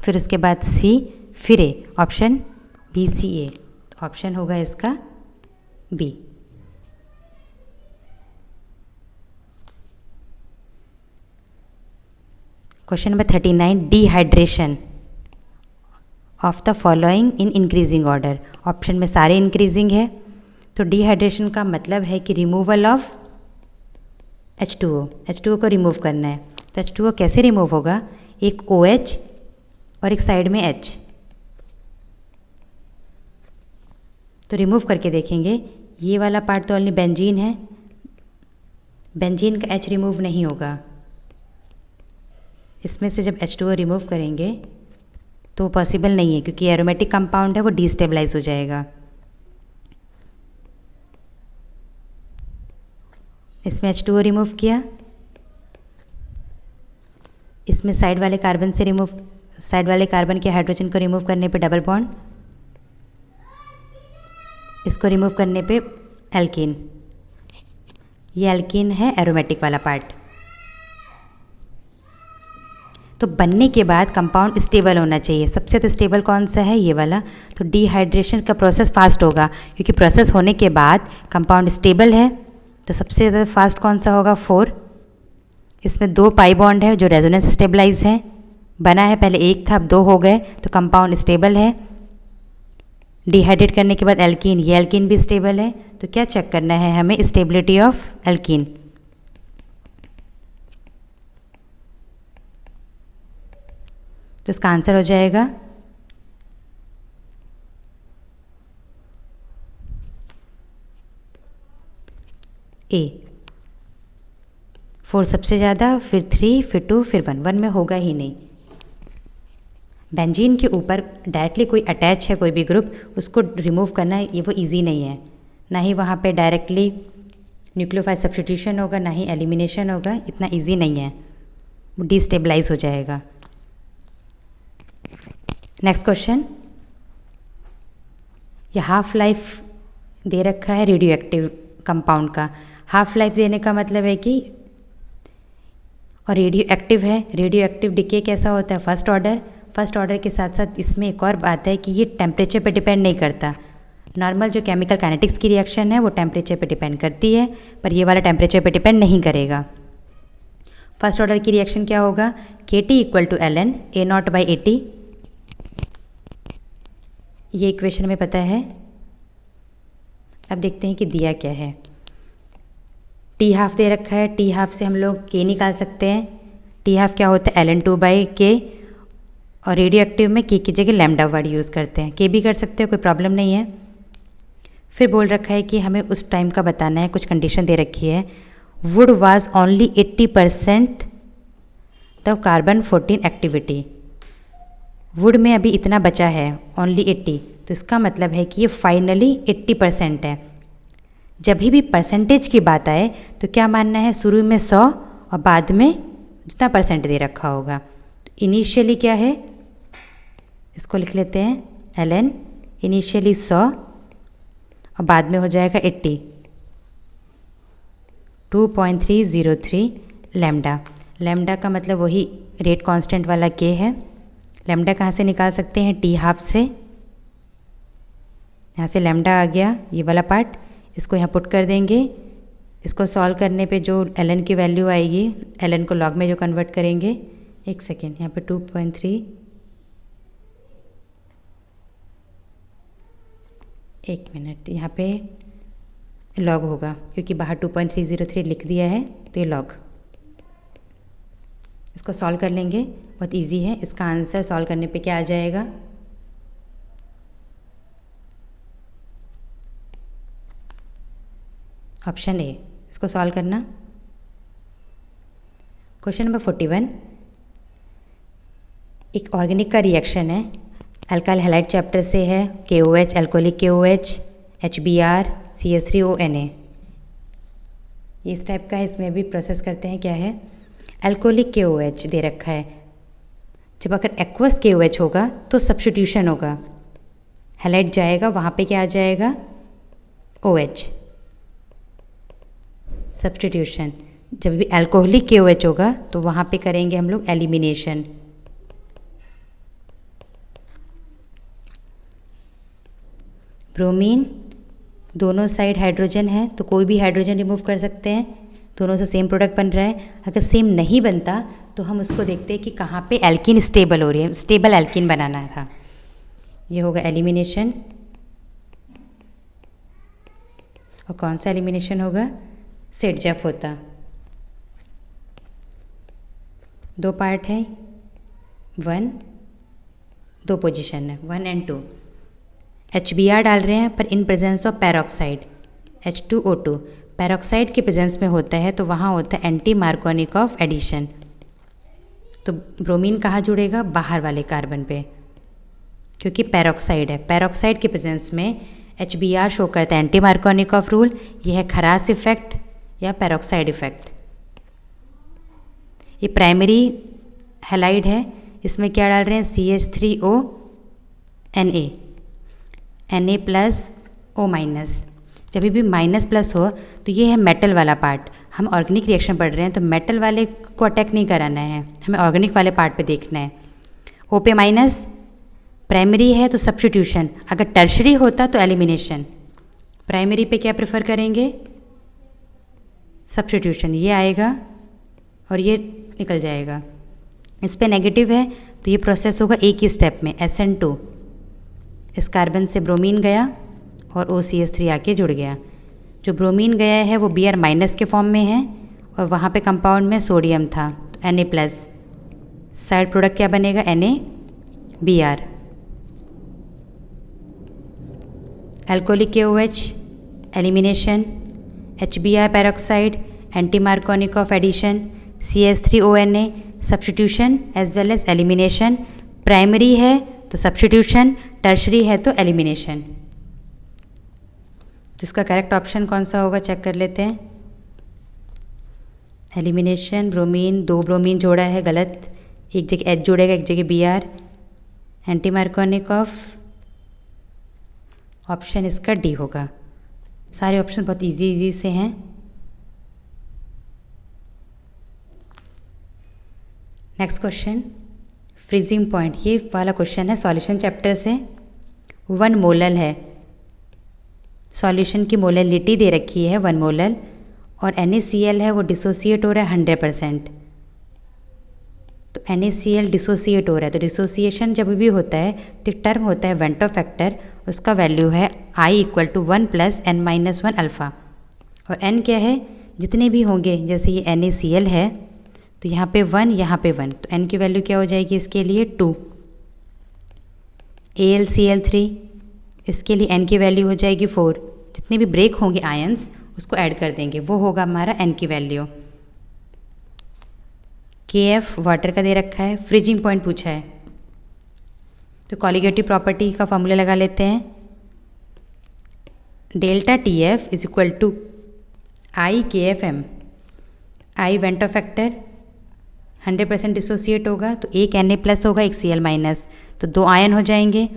फिर उसके बाद सी, फिर ए, ऑप्शन BCA। तो ऑप्शन होगा इसका B. Question number 39, dehydration of the following in increasing order. Option में सारे इंक्रीजिंग है, तो डिहाइड्रेशन का मतलब है कि रिमूवल ऑफ H2O। H2O को रिमूव करना है। तो H2O कैसे रिमूव होगा? एक OH और एक साइड में H। तो रिमूव करके देखेंगे, ये वाला पार्ट तो ओनली बेंजीन है, बेंजीन का H रिमूव नहीं होगा। इसमें से जब H2O रिमूव करेंगे तो पॉसिबल नहीं है, क्योंकि एरोमेटिक कंपाउंड है, वो डिस्टेबलाइज हो जाएगा। इसमें H2O रिमूव किया, इसमें साइड वाले कार्बन से रिमूव, साइड वाले कार्बन के हाइड्रोजन को रिमूव करने पे डबल बॉन्ड, इसको रिमूव करने पे एल्कीन। ये एल्कीन है एरोमेटिक वाला पार्ट। तो बनने के बाद कंपाउंड स्टेबल होना चाहिए। सबसे ज़्यादा स्टेबल कौन सा है? ये वाला। तो डिहाइड्रेशन का प्रोसेस फास्ट होगा, क्योंकि प्रोसेस होने के बाद कंपाउंड स्टेबल है। तो सबसे ज़्यादा फास्ट कौन सा होगा? 4। इसमें 2 पाई बॉन्ड है जो रेजोनेंस स्टेबलाइज है, बना है, पहले एक था अब 2 हो गए, तो कंपाउंड स्टेबल है। डिहाइड्रेट करने के बाद एल्कीन, ये एल्कीन भी स्टेबल है। तो क्या चेक करना है हमें? Stability of alkene. तो इसका आंसर हो जाएगा ए। 4 सबसे ज़्यादा, फिर 3, फिर 2, फिर 1। 1 में होगा ही नहीं। बेंजीन के ऊपर डायरेक्टली कोई अटैच है कोई भी ग्रुप, उसको रिमूव करना ये वो इजी नहीं है। ना ही वहाँ पे डायरेक्टली न्यूक्लियोफाइल सब्स्टिट्यूशन होगा, ना ही एलिमिनेशन होगा, इतना इजी नहीं है, वो डिस्टेबलाइज हो जाएगा। नेक्स्ट क्वेश्चन, ये हाफ लाइफ दे रखा है रेडियो एक्टिव कंपाउंड का। हाफ लाइफ देने का मतलब है कि, और रेडियो एक्टिव है, रेडियो एक्टिव डिके कैसा होता है? First order. फर्स्ट ऑर्डर के साथ साथ इसमें एक और बात है कि ये टेम्परेचर पे डिपेंड नहीं करता। नॉर्मल जो केमिकल काइनेटिक्स की रिएक्शन है वो टेम्परेचर पे डिपेंड करती है, पर ये वाला टेम्परेचर पे डिपेंड नहीं करेगा। फर्स्ट ऑर्डर की रिएक्शन क्या होगा? KT = ln A0/80। ये इक्वेशन हमें पता है। अब देखते हैं कि दिया क्या है। T हाफ दे रखा है, T हाफ से हम लोग K निकाल सकते हैं। T हाफ क्या होता है? ln2/K, और रेडियो एक्टिव में K की जगह लैम्डा वर्ड यूज़ करते हैं। K भी कर सकते हो, कोई प्रॉब्लम नहीं है। फिर बोल रखा है कि हमें उस टाइम का बताना है, कुछ कंडीशन दे रखी है। Would was only 80% the carbon 14 activity. Would में अभी इतना बचा है, ओनली 80, तो इसका मतलब है कि ये फाइनली 80% है। जब भी परसेंटेज की बात आए तो क्या मानना है? शुरू में 100 और बाद में जितना परसेंट दे रखा होगा। तो इनिशियली क्या है, इसको लिख लेते हैं ln, इनिशियली 100 और बाद में हो जाएगा 80, 2.303 लैम्डा। लैम्डा का मतलब वही रेट कांस्टेंट वाला K है। लैम्डा कहाँ से निकाल सकते हैं? T हाफ से। यहाँ से लैम्डा आ गया, ये वाला पार्ट, इसको यहाँ पुट कर देंगे। इसको सॉल्व करने पे जो ln की वैल्यू आएगी, ln को लॉग में जो कन्वर्ट करेंगे, एक सेकेंड, यहाँ पे 2.3, एक मिनट, यहाँ पे लॉग होगा क्योंकि बाहर 2.303 लिख दिया है, तो ये लॉग। इसको सॉल्व कर लेंगे, बहुत इजी है। इसका आंसर सॉल्व करने पे क्या आ जाएगा? Option A. इसको सॉल्व करना। क्वेश्चन नंबर 41, एक ऑर्गेनिक का रिएक्शन है, अल्काइल हैलाइड चैप्टर से है। KOH, alcoholic KOH, HBr, CH3ONa, ये इस टाइप का है। इसमें भी प्रोसेस करते हैं, क्या है? अल्कोहलिक KOH दे रखा है। जब अगर एक्वस KOH होगा तो सब्स्टिट्यूशन होगा, हैलाइड जाएगा, वहाँ पे क्या आ जाएगा? OH, substitution. जब भी अल्कोहलिक KOH होगा तो वहाँ पे करेंगे हम लोग एलिमिनेशन। ब्रोमीन, दोनों साइड हाइड्रोजन है तो कोई भी हाइड्रोजन रिमूव कर सकते हैं, दोनों से सेम प्रोडक्ट बन रहा है। अगर सेम नहीं बनता तो हम उसको देखते हैं कि कहाँ पे एल्कीन स्टेबल हो रही है, स्टेबल एल्कीन बनाना था। ये होगा एलिमिनेशन। और कौन सा एलिमिनेशन होगा? सेट जेफ होता। दो पार्ट है, 1, 2 पोजीशन है 1 and 2। HBr डाल रहे हैं पर in presence of peroxide H2O2। Peroxide के प्रेजेंस में होता है तो वहाँ होता है एंटी मार्कोनिकॉफ एडिशन। तो ब्रोमीन कहाँ जुड़ेगा? बाहर वाले कार्बन पे, क्योंकि पैरोक्साइड है। पैरोक्साइड के प्रेजेंस में HBr शो करता है एंटी मार्कोनिकॉफ रूल। यह है खरास इफेक्ट या पैरोक्साइड इफेक्ट। ये प्राइमरी हैलाइड है, इसमें क्या डाल रहे हैं? CH3O Na plus O-। जब भी माइनस प्लस हो तो ये है मेटल वाला पार्ट। हम ऑर्गेनिक रिएक्शन पढ़ रहे हैं तो मेटल वाले को अटैक नहीं कराना है, हमें ऑर्गेनिक वाले पार्ट पे देखना है। O पे माइनस, प्राइमरी है तो सब्स्टिट्यूशन, अगर टर्शरी होता तो एलिमिनेशन। प्राइमरी पे क्या प्रेफर करेंगे? सब्स्टिट्यूशन। ये आएगा और ये निकल जाएगा। इस पे नेगेटिव है तो ये प्रोसेस होगा एक ही स्टेप में, SN2। इस कार्बन से ब्रोमीन गया और OCH3 आके जुड़ गया। जो ब्रोमीन गया है वो Br माइनस के फॉर्म में है और वहाँ पे कंपाउंड में सोडियम था तो Na प्लस। साइड प्रोडक्ट क्या बनेगा? NaBr। Alcoholic KOH elimination, HBr peroxide anti Markovnikov addition, CH3ONa substitution as well as elimination. Primary है तो सब्स्टिट्यूशन, टर्शरी है तो एलिमिनेशन। तो इसका करेक्ट ऑप्शन कौन सा होगा चेक कर लेते हैं। एलिमिनेशन, ब्रोमीन, 2 ब्रोमीन जोड़ा है, गलत। एक जगह H जोड़ेगा, एक जगह Br। एंटी मार्कोनिकॉफ, ऑप्शन इसका डी होगा। सारे ऑप्शन बहुत इजी से हैं। Next question, freezing point. ये वाला क्वेश्चन है सॉल्यूशन चैप्टर से। 1 मोलल है, सॉल्यूशन की मोलैलिटी दे रखी है 1 मोलल और NaCl है वो डिसोसिएट हो रहा है 100%। तो NaCl डिसोसिएट हो रहा है, तो डिसोसिएशन जब भी होता है तो एक टर्म होता है वेंटो फैक्टर, उसका वैल्यू है I = 1 + n-1 अल्फ़ा। और n क्या है? जितने भी होंगे, जैसे ये NaCl है तो यहाँ पे 1, यहाँ पे 1, तो n की वैल्यू क्या हो जाएगी इसके लिए? 2। AlCl3, इसके लिए n की वैल्यू हो जाएगी 4। जितने भी ब्रेक होंगे आयंस उसको ऐड कर देंगे, वो होगा हमारा n की वैल्यू। Kf वाटर का दे रखा है, फ्रीजिंग पॉइंट पूछा है तो कॉलिगेटिव प्रॉपर्टी का फॉर्मूला लगा लेते हैं। ΔTF = IKFM। I Vento factor 100% dissociate होगा तो एक Na+ होगा, एक Cl-, तो 2 आयन हो जाएंगे।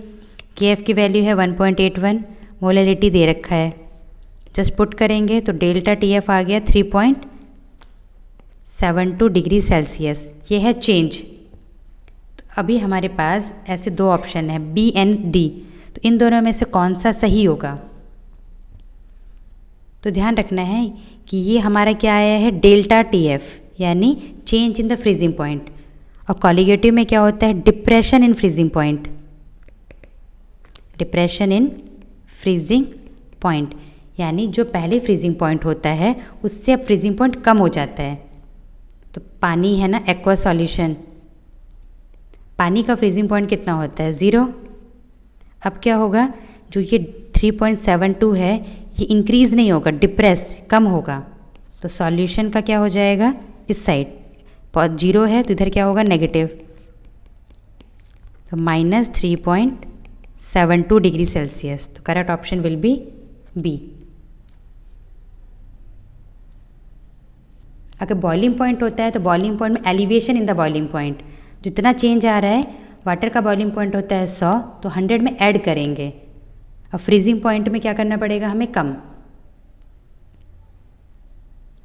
Kf की वैल्यू है 1.81, मोलैलिटी दे रखा है, जस्ट पुट करेंगे तो ΔTF आ गया 3.72 डिग्री सेल्सियस। ये है चेंज। तो अभी हमारे पास ऐसे 2 ऑप्शन हैं B and D, तो इन दोनों में से कौन सा सही होगा? तो ध्यान रखना है कि ये हमारा क्या आया है? ΔTF यानी change in the freezing point, और कॉलिगेटिव में क्या होता है? Depression in freezing point. Depression in freezing point यानी जो पहले फ्रीजिंग पॉइंट होता है उससे अब फ्रीजिंग पॉइंट कम हो जाता है। तो पानी है ना, एक्वा सॉल्यूशन, पानी का फ्रीजिंग पॉइंट कितना होता है? 0। अब क्या होगा? जो ये 3.72 है ये इंक्रीज़ नहीं होगा, डिप्रेस, कम होगा। तो सॉल्यूशन का क्या हो जाएगा? इस साइड 0 है तो इधर क्या होगा? नेगेटिव। तो -3.72 डिग्री सेल्सियस। तो correct option will be B. अगर बॉइलिंग पॉइंट होता है तो बॉइलिंग पॉइंट में elevation in the boiling point, जितना चेंज आ रहा है, वाटर का बॉइलिंग पॉइंट होता है 100 तो 100 में ऐड करेंगे। अब फ्रीजिंग पॉइंट में क्या करना पड़ेगा हमें? कम।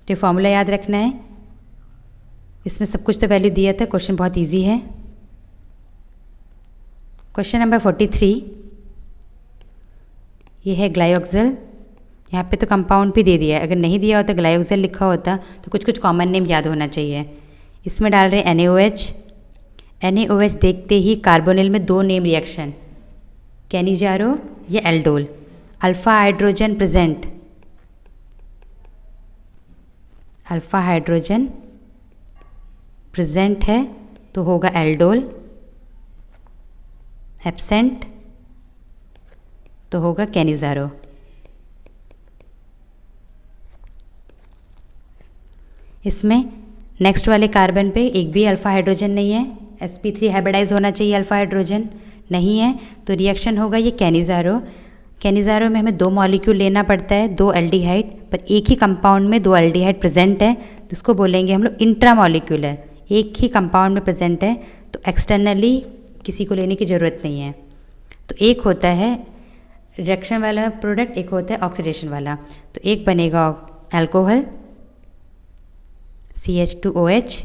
तो फॉर्मूला याद रखना है, इसमें सब कुछ तो वैल्यू दिया था। क्वेश्चन बहुत इजी है। क्वेश्चन नंबर 43, ये है ग्लाइऑक्सल यहाँ पे तो कंपाउंड भी दे दिया है, अगर नहीं दिया होता ग्लाइकोजेल लिखा होता तो कुछ कुछ कॉमन नेम याद होना चाहिए। इसमें डाल रहे हैं NaOH। NaOH देखते ही कार्बोनिल में 2 नेम रिएक्शन, कैनिजारो या aldol. Alpha hydrogen present, alpha hydrogen present है तो होगा एल्डोल, एब्सेंट तो होगा कैनिजारो। इसमें नेक्स्ट वाले कार्बन पे एक भी अल्फा हाइड्रोजन नहीं है, sp3 हाइब्रिडाइज होना चाहिए, अल्फा हाइड्रोजन नहीं है तो रिएक्शन होगा ये कैनिजारो। कैनिजारो में हमें 2 मॉलिक्यूल लेना पड़ता है, 2 एल्डिहाइड, पर एक ही कंपाउंड में 2 एल्डिहाइड प्रेजेंट है तो इसको बोलेंगे हम लोग इंट्रामॉलिक्यूलर। एक ही कंपाउंड में प्रेजेंट है तो एक्सटर्नली किसी को लेने की ज़रूरत नहीं है। तो एक होता है रिडक्शन वाला प्रोडक्ट, एक होता है ऑक्सीडेशन वाला। तो एक बनेगा अल्कोहल CH2OH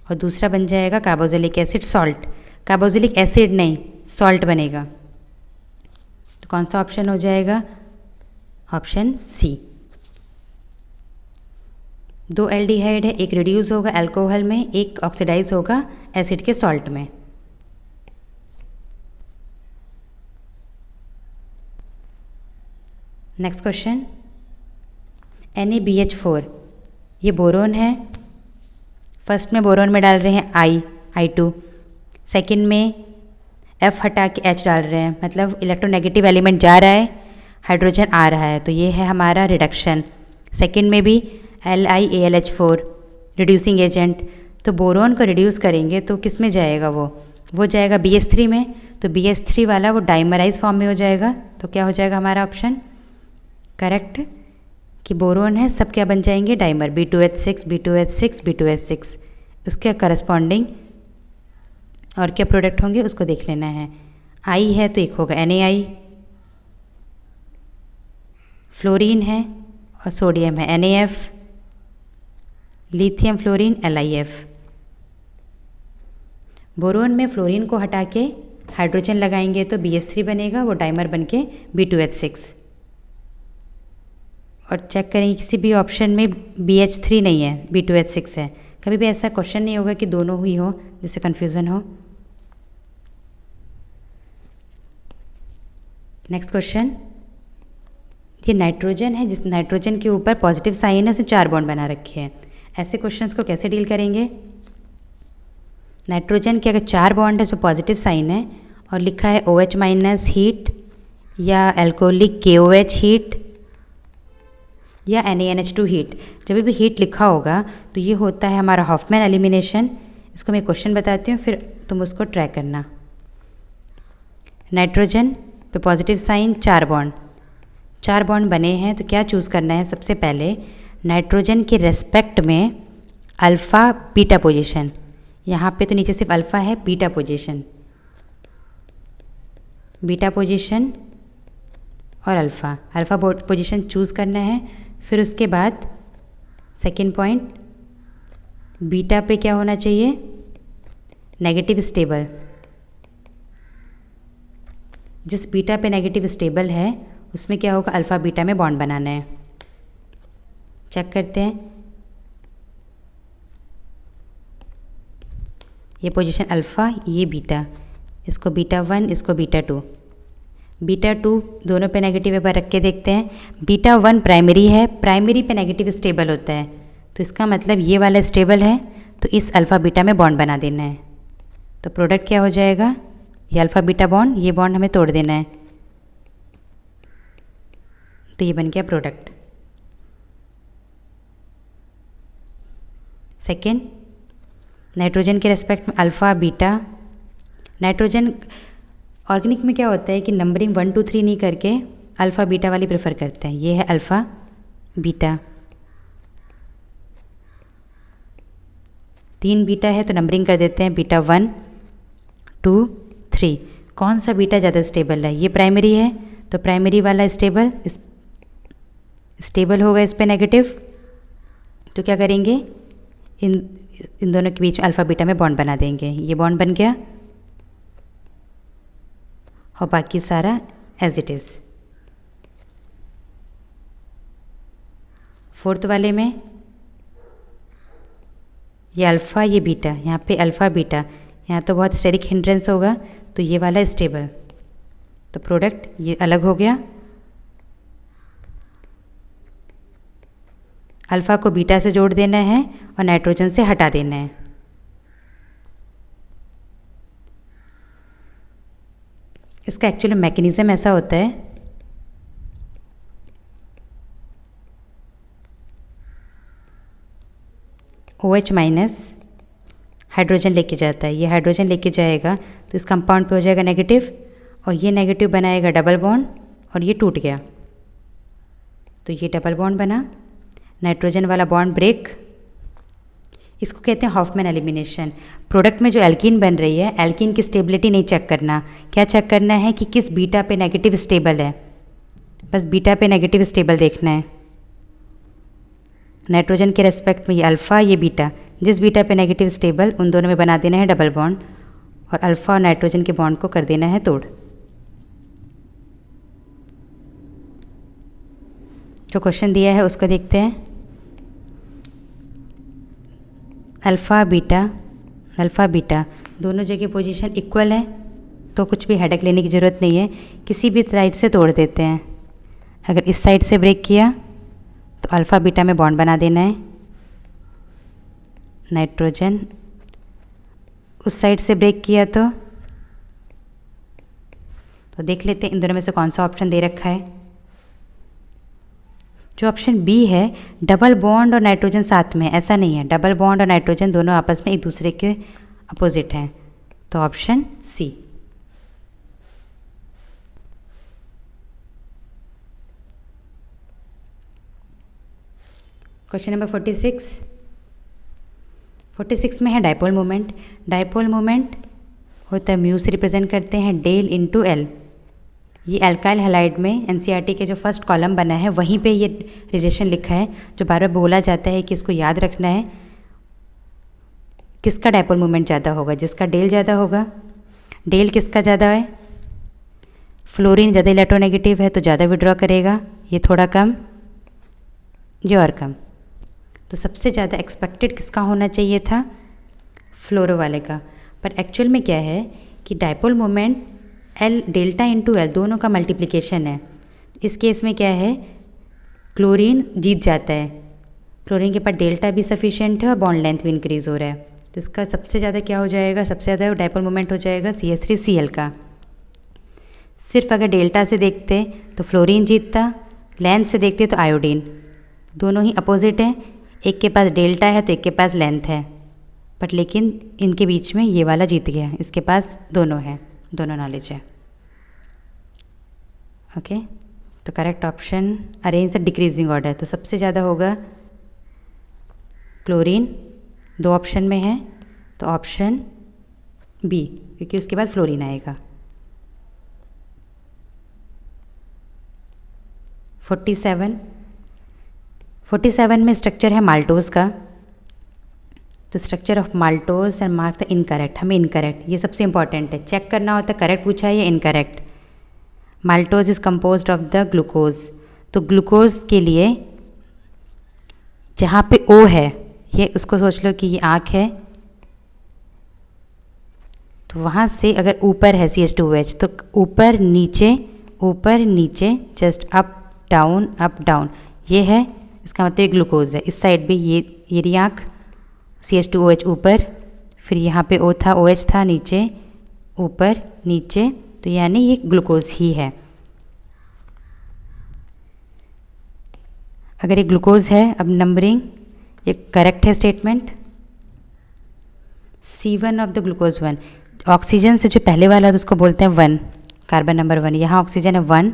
और दूसरा बन जाएगा carboxylic acid salt. Carboxylic acid नहीं, सॉल्ट बनेगा। तो कौन सा ऑप्शन हो जाएगा? Option C. 2 एल्डिहाइड है, एक रिड्यूस होगा अल्कोहल में, एक ऑक्सीडाइज होगा एसिड के सॉल्ट में। नेक्स्ट क्वेश्चन, NaBH4 ये बोरोन है। फर्स्ट में बोरोन में डाल रहे हैं I2, सेकंड में F हटा के H डाल रहे हैं, मतलब इलेक्ट्रोनेगेटिव एलिमेंट जा रहा है, हाइड्रोजन आ रहा है, तो ये है हमारा रिडक्शन। सेकंड में भी LiAlH4 रिड्यूसिंग एजेंट, तो बोरोन को रिड्यूस करेंगे तो किस में जाएगा? वो जाएगा BH3 में, तो BH3 वाला वो डाइमराइज फॉर्म में हो जाएगा। तो क्या हो जाएगा हमारा ऑप्शन करेक्ट कि बोरोन है, सब क्या बन जाएंगे? Dimer, B2H6 B2H6 B2H6। उसके करस्पॉन्डिंग और क्या प्रोडक्ट होंगे उसको देख लेना है। I है तो एक होगा NaI, फ्लोरीन है और सोडियम है NaF, lithium fluorine LiF। Boron में फ्लोरीन को हटा के हाइड्रोजन लगाएंगे तो BH3 बनेगा, वो डाइमर बन के B2H6। और चेक करेंगे किसी भी ऑप्शन में BH3 नहीं है, B2H6 है। कभी भी ऐसा क्वेश्चन नहीं होगा कि दोनों ही हो जिससे कन्फ्यूज़न हो। नेक्स्ट क्वेश्चन, ये नाइट्रोजन है, जिस नाइट्रोजन के ऊपर पॉजिटिव साइन है उसने 4 बॉन्ड बना रखे हैं। ऐसे क्वेश्चंस को कैसे डील करेंगे? नाइट्रोजन के अगर 4 बॉन्ड है तो पॉजिटिव साइन है और लिखा है OH- हीट या एल्कोहलिक KOH हीट या NaNH2 हीट। जब भी हीट लिखा होगा तो ये होता है हमारा हॉफमैन एलिमिनेशन। इसको मैं क्वेश्चन बताती हूँ, फिर तुम उसको ट्राई करना। नाइट्रोजन पे पॉजिटिव साइन, 4 बॉन्ड बने हैं, तो क्या चूज़ करना है? सबसे पहले नाइट्रोजन के रेस्पेक्ट में अल्फ़ा बीटा पोजीशन, यहाँ पे तो नीचे सिर्फ अल्फ़ा है, बीटा पोजीशन और अल्फ़ा पोजीशन चूज़ करना है। फिर उसके बाद सेकेंड पॉइंट, बीटा पे क्या होना चाहिए? Negative stable. जिस बीटा पे नेगेटिव स्टेबल है उसमें क्या होगा? अल्फ़ा बीटा में बॉन्ड बनाना है। चेक करते हैं, ये पोजीशन अल्फ़ा, ये बीटा, इसको बीटा 1, इसको बीटा 2 दोनों पे नेगेटिव एक बार रख के देखते हैं। बीटा 1 प्राइमरी है, प्राइमरी पे नेगेटिव स्टेबल होता है, तो इसका मतलब ये वाला स्टेबल है, तो इस अल्फ़ा बीटा में बॉन्ड बना देना है। तो प्रोडक्ट क्या हो जाएगा? ये अल्फ़ा बीटा बॉन्ड, ये बॉन्ड हमें तोड़ देना है, तो ये बन गया प्रोडक्ट। सेकेंड, नाइट्रोजन के रेस्पेक्ट में अल्फ़ा बीटा। नाइट्रोजन ऑर्गेनिक में क्या होता है कि नंबरिंग 1 2 3 नहीं करके अल्फ़ा बीटा वाली प्रेफर करते हैं। ये है अल्फ़ा बीटा, 3 बीटा है तो नंबरिंग कर देते हैं बीटा 1 2 3। कौन सा बीटा ज़्यादा स्टेबल है? ये प्राइमरी है तो प्राइमरी वाला स्टेबल होगा इस पे नेगेटिव, तो क्या करेंगे? इन दोनों के बीच में अल्फ़ा बीटा में बॉन्ड बना देंगे। ये बॉन्ड बन गया और बाकी सारा एज इट इज़। फोर्थ वाले में ये अल्फ़ा ये बीटा, यहाँ पे अल्फ़ा बीटा, यहाँ तो बहुत स्टेरिक हिंड्रेंस होगा तो ये वाला स्टेबल, तो प्रोडक्ट ये अलग हो गया। अल्फ़ा को बीटा से जोड़ देना है और नाइट्रोजन से हटा देना है। इसका एक्चुअली मैकेनिज़्म ऐसा होता है, OH माइनस हाइड्रोजन लेके जाता है, ये हाइड्रोजन लेके जाएगा तो इस कंपाउंड पे हो जाएगा नेगेटिव और ये नेगेटिव बनाएगा डबल बॉन्ड और ये टूट गया तो ये डबल बॉन्ड बना, नाइट्रोजन वाला बॉन्ड ब्रेक। इसको कहते हैं हॉफमैन एलिमिनेशन। प्रोडक्ट में जो एल्कीन बन रही है, एल्कीन की स्टेबिलिटी नहीं चेक करना, क्या चेक करना है कि किस बीटा पे नेगेटिव स्टेबल है, बस बीटा पे नेगेटिव स्टेबल देखना है। नाइट्रोजन के रेस्पेक्ट में ये अल्फ़ा ये बीटा, जिस बीटा पे नेगेटिव स्टेबल उन दोनों में बना देना है डबल बॉन्ड और अल्फ़ा और नाइट्रोजन के बॉन्ड को कर देना है तोड़। जो क्वेश्चन दिया है उसको देखते हैं। अल्फ़ा बीटा दोनों जगह पोजीशन इक्वल है तो कुछ भी हेडेक लेने की ज़रूरत नहीं है, किसी भी साइड से तोड़ देते हैं। अगर इस साइड से ब्रेक किया तो अल्फ़ा बीटा में बॉन्ड बना देना है, नाइट्रोजन उस साइड से ब्रेक किया तो देख लेते हैं इन दोनों में से कौन सा ऑप्शन दे रखा है। जो ऑप्शन बी है, डबल बॉन्ड और नाइट्रोजन साथ में, ऐसा नहीं है, डबल बॉन्ड और नाइट्रोजन दोनों आपस में एक दूसरे के अपोजिट हैं, तो ऑप्शन सी। क्वेश्चन नंबर 46 में है डायपोल मोमेंट। डायपोल मोमेंट होता है म्यू से रिप्रेजेंट करते हैं डेल इंटू एल। ये एल्काइल हैलाइड में एनसीईआरटी के जो फर्स्ट कॉलम बना है वहीं पे ये रिलेशन लिखा है, जो बार बार बोला जाता है कि इसको याद रखना है। किसका डायपोल मोमेंट ज़्यादा होगा, जिसका डेल ज़्यादा होगा। डेल किसका ज़्यादा है, फ्लोरीन ज़्यादा इलेक्ट्रोनेगेटिव है तो ज़्यादा विड्रॉ करेगा, ये थोड़ा कम, ये और कम। तो सबसे ज़्यादा एक्सपेक्टेड किसका होना चाहिए था, फ्लोरो वाले का। पर एक्चुअल में क्या है कि dipole moment L delta into L दोनों का मल्टीप्लिकेशन है। इस केस में क्या है, क्लोरीन जीत जाता है, क्लोरीन के पास डेल्टा भी सफिशिएंट है और बॉन्ड लेंथ भी इंक्रीज़ हो रहा है, तो इसका सबसे ज़्यादा क्या हो जाएगा, सबसे ज़्यादा डायपोल मोमेंट हो जाएगा CH3Cl का। सिर्फ अगर डेल्टा से देखते तो फ्लोरीन जीतता, लेंथ से देखते तो आयोडीन, दोनों ही अपोजिट हैं, एक के पास डेल्टा है तो एक के पास लेंथ है, बट लेकिन इनके बीच में ये वाला जीत गया, इसके पास दोनों है, दोनों नॉलेज है। ओके, तो correct option arrange the decreasing order, तो सबसे ज़्यादा होगा क्लोरीन, दो ऑप्शन में है तो ऑप्शन बी, क्योंकि उसके बाद फ्लोरीन आएगा। 47 में स्ट्रक्चर है माल्टोज का, तो structure of maltose and mark the incorrect, हमें इनकरेक्ट, ये सबसे इंपॉर्टेंट है, चेक करना होता है करेक्ट पूछा है या incorrect. Maltose is composed of the glucose, तो ग्लूकोज के लिए जहाँ पे O है, ये उसको सोच लो कि ये आँख है, तो वहाँ से अगर ऊपर है CH2OH तो ऊपर नीचे जस्ट अप डाउन, ये है, इसका मतलब ग्लूकोज है। इस साइड भी ये आँख, CH2OH ऊपर, फिर यहाँ पे O था, OH था, नीचे ऊपर नीचे, तो यानी ये ग्लूकोज ही है। अगर ये ग्लूकोज है, अब नंबरिंग, ये करेक्ट है statement. C1 of the glucose 1, oxygen से जो पहले वाला है तो उसको बोलते हैं 1, कार्बन नंबर 1, यहाँ ऑक्सीजन है 1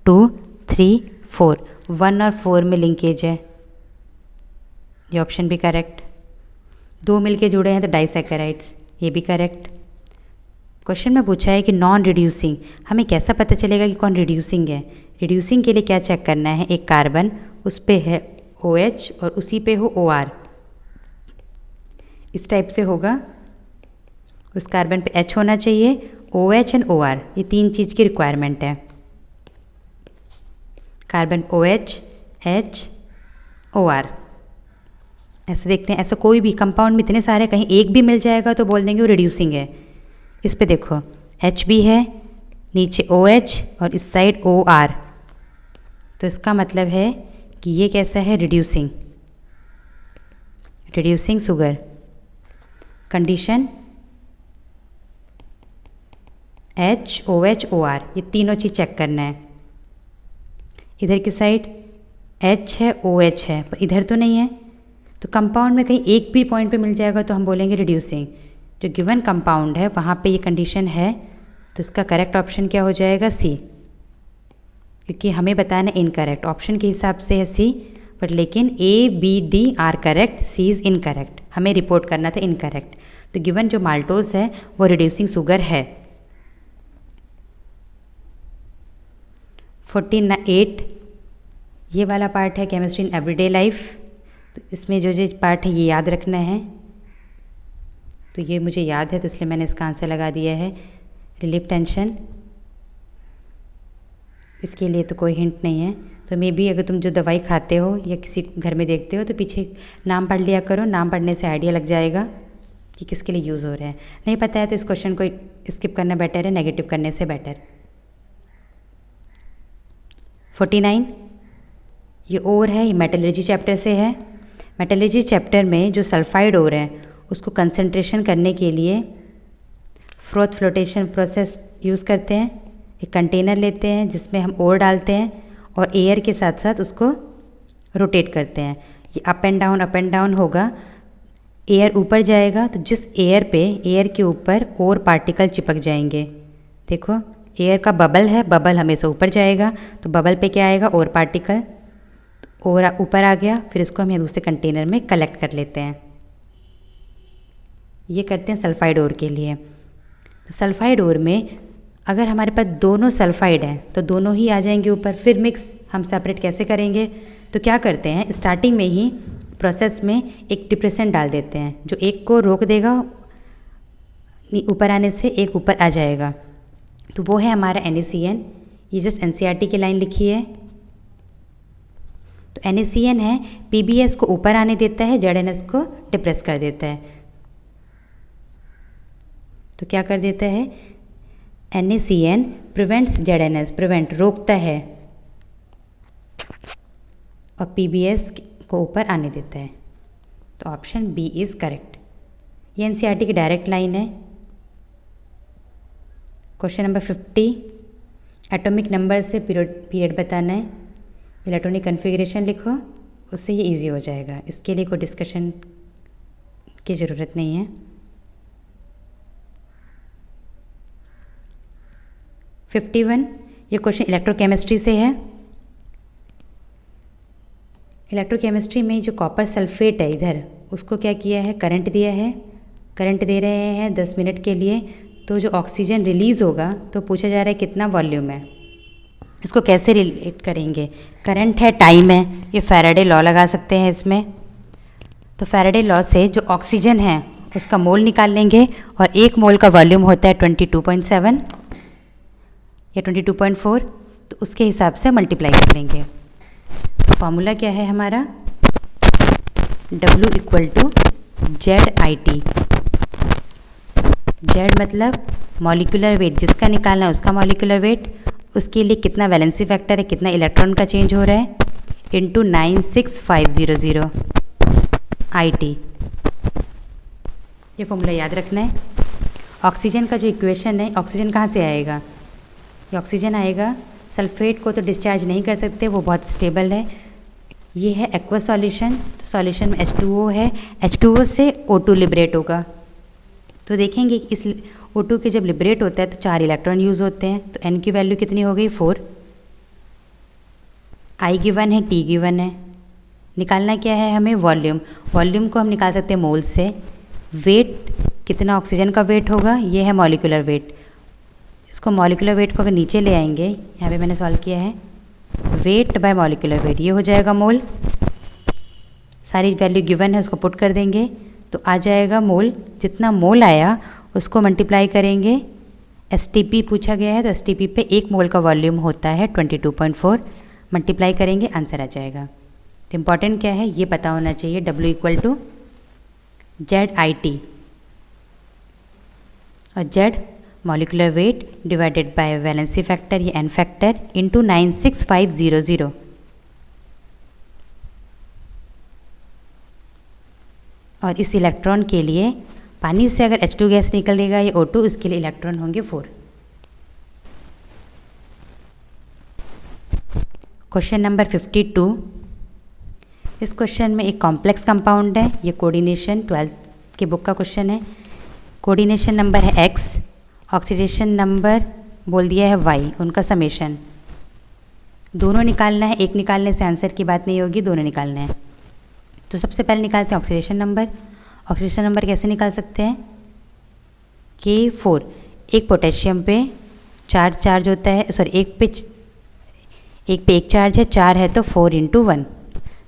2 3 4, 1 और 4 में लिंकेज है, ये ऑप्शन भी करेक्ट। 2 मिलके जुड़े हैं तो डाइसैकेराइड्स, ये भी करेक्ट। क्वेश्चन में पूछा है कि नॉन रिड्यूसिंग, हमें कैसा पता चलेगा कि कौन रिड्यूसिंग है। रिड्यूसिंग के लिए क्या चेक करना है, एक कार्बन उस पे है OH और उसी पे हो OR, इस टाइप से होगा, उस कार्बन पे H होना चाहिए, OH एंड OR, ये 3 चीज़ की रिक्वायरमेंट है। Carbon OH H OR। ऐसे देखते हैं, ऐसा कोई भी कंपाउंड में इतने सारे, कहीं एक भी मिल जाएगा तो बोल देंगे वो रिड्यूसिंग है। इस पे देखो H भी है, नीचे OH और इस साइड OR, तो इसका मतलब है कि ये कैसा है, reducing, reducing sugar. Condition HOH OR, ये तीनों चीज़ चेक करना है। इधर की साइड H है OH है, पर इधर तो नहीं है, तो कंपाउंड में कहीं एक भी पॉइंट पे मिल जाएगा तो हम बोलेंगे रिड्यूसिंग। जो गिवन कंपाउंड है वहाँ पे ये कंडीशन है, तो इसका करेक्ट ऑप्शन क्या हो जाएगा, C, क्योंकि हमें बताना इनकरेक्ट, ऑप्शन के हिसाब से है C, बट लेकिन A B D are correct, C is incorrect, हमें रिपोर्ट करना था इनकरेक्ट। तो गिवन जो माल्टोज है वो रिड्यूसिंग शुगर है। 48 ये वाला पार्ट है केमिस्ट्री इन एवरीडे लाइफ, तो इसमें जो पार्ट है ये याद रखना है। तो ये मुझे याद है तो इसलिए मैंने इसका आंसर लगा दिया है, रिलीफ टेंशन। इसके लिए तो कोई हिंट नहीं है, तो मे बी अगर तुम जो दवाई खाते हो या किसी घर में देखते हो तो पीछे नाम पढ़ लिया करो, नाम पढ़ने से आइडिया लग जाएगा कि किसके लिए यूज़ हो रहा है। नहीं पता है तो इस क्वेश्चन को स्किप करना बेटर है, नेगेटिव करने से बेटर। 49 ये ओर है, ये मेटलर्जी चैप्टर से है। मेटलर्जी चैप्टर में जो सल्फाइड ओर है उसको कंसंट्रेशन करने के लिए फ्रोथ फ्लोटेशन प्रोसेस यूज़ करते हैं। एक कंटेनर लेते हैं जिसमें हम ओर डालते हैं और एयर के साथ साथ उसको रोटेट करते हैं। ये अप एंड डाउन होगा, एयर ऊपर जाएगा तो जिस एयर के ऊपर और पार्टिकल चिपक जाएंगे। देखो एयर का बबल है, बबल हमेशा ऊपर जाएगा, तो बबल पे क्या आएगा, और पार्टिकल, और ऊपर आ गया, फिर इसको हम दूसरे कंटेनर में कलेक्ट कर लेते हैं। ये करते हैं सल्फाइड ओर के लिए। तो सल्फाइड ओर में अगर हमारे पास दोनों सल्फाइड हैं तो दोनों ही आ जाएंगे ऊपर, फिर मिक्स हम सेपरेट कैसे करेंगे, तो क्या करते हैं स्टार्टिंग में ही प्रोसेस में एक डिप्रेशन डाल देते हैं जो एक को रोक देगा ऊपर आने से, एक ऊपर आ जाएगा, तो वो है हमारा NaCN। ये जस्ट NCERT की लाइन लिखी है। तो NaCN है, PBS को ऊपर आने देता है, ZNS को डिप्रेस कर देता है। तो क्या कर देता है, NaCN प्रिवेंट्स ZNS, प्रिवेंट रोकता है, और PBS को ऊपर आने देता है। तो ऑप्शन बी इज़ करेक्ट। ये NCERT की डायरेक्ट लाइन है। क्वेश्चन नंबर 50, एटॉमिक नंबर से पीरियड बताना है। इलेक्ट्रॉनिक कन्फिग्रेशन लिखो, उससे ये इजी हो जाएगा, इसके लिए कोई डिस्कशन की ज़रूरत नहीं है। 51 ये क्वेश्चन इलेक्ट्रोकेमिस्ट्री से है। इलेक्ट्रोकेमिस्ट्री में जो कॉपर सल्फेट है इधर, उसको क्या किया है, करंट दिया है, करंट दे रहे हैं 10 मिनट के लिए, तो जो ऑक्सीजन रिलीज़ होगा तो पूछा जा रहा है कितना वॉल्यूम है। इसको कैसे रिलेट करेंगे, करंट है, टाइम है, ये फैराडे लॉ लगा सकते हैं इसमें। तो फैराडे लॉ से जो ऑक्सीजन है उसका मोल निकाल लेंगे, और एक मोल का वॉल्यूम होता है 22.7 या 22.4, तो उसके हिसाब से मल्टीप्लाई कर लेंगे। तो फॉर्मूला क्या है हमारा, W = ZIT। Z मतलब मॉलिक्यूलर वेट, जिसका निकालना है उसका मॉलिक्यूलर वेट, उसके लिए कितना वैलेंसी फैक्टर है, कितना इलेक्ट्रॉन का चेंज हो रहा है, इंटू 96500 IT। ये फॉर्मूला याद रखना है। ऑक्सीजन का जो इक्वेशन है, ऑक्सीजन कहाँ से आएगा, ये ऑक्सीजन आएगा, सल्फेट को तो डिस्चार्ज नहीं कर सकते, वो बहुत स्टेबल है। ये है एक्वा सॉल्यूशन, तो सॉल्यूशन में H2O है, H2O से O2 लिबरेट होगा। तो देखेंगे कि इस O2 के जब लिबरेट होता है तो 4 इलेक्ट्रॉन यूज़ होते हैं, तो N की वैल्यू कितनी हो गई, 4। I गिवन है, T गिवन है, निकालना क्या है हमें, वॉल्यूम। वॉल्यूम को हम निकाल सकते हैं मोल से। वेट कितना ऑक्सीजन का वेट होगा, ये है मॉलिक्यूलर वेट। इसको मॉलिक्यूलर वेट को अगर नीचे ले आएंगे, यहाँ पे मैंने सॉल्व किया है, वेट बाय मॉलिक्यूलर वेट, ये हो जाएगा मोल। सारी वैल्यू गिवन है, उसको पुट कर देंगे तो आ जाएगा मोल। जितना मोल आया उसको मल्टीप्लाई करेंगे, STP पूछा गया है तो STP पे 1 मोल का वॉल्यूम होता है 22.4, मल्टीप्लाई करेंगे आंसर आ जाएगा। तो इम्पॉर्टेंट क्या है ये पता होना चाहिए, W = ZIT, और Z molecular weight divided by valency factor या N फैक्टर इंटू 96500। और इस इलेक्ट्रॉन के लिए पानी से अगर H2 गैस निकलेगा या O2, इसके लिए इलेक्ट्रॉन होंगे 4। Question number 52। इस क्वेश्चन में एक कॉम्प्लेक्स कंपाउंड है, ये कोऑर्डिनेशन 12th के बुक का क्वेश्चन है। कोऑर्डिनेशन नंबर है X, ऑक्सीडेशन नंबर बोल दिया है Y, उनका समेशन दोनों निकालना है। एक निकालने से आंसर की बात नहीं होगी, दोनों निकालना है। तो सबसे पहले निकालते हैं ऑक्सीडेशन नंबर। ऑक्सीडेशन नंबर कैसे निकाल सकते हैं? K4, एक पोटेशियम पे चार्ज होता है, सॉरी एक पे एक चार्ज है, 4 है तो 4 × 1।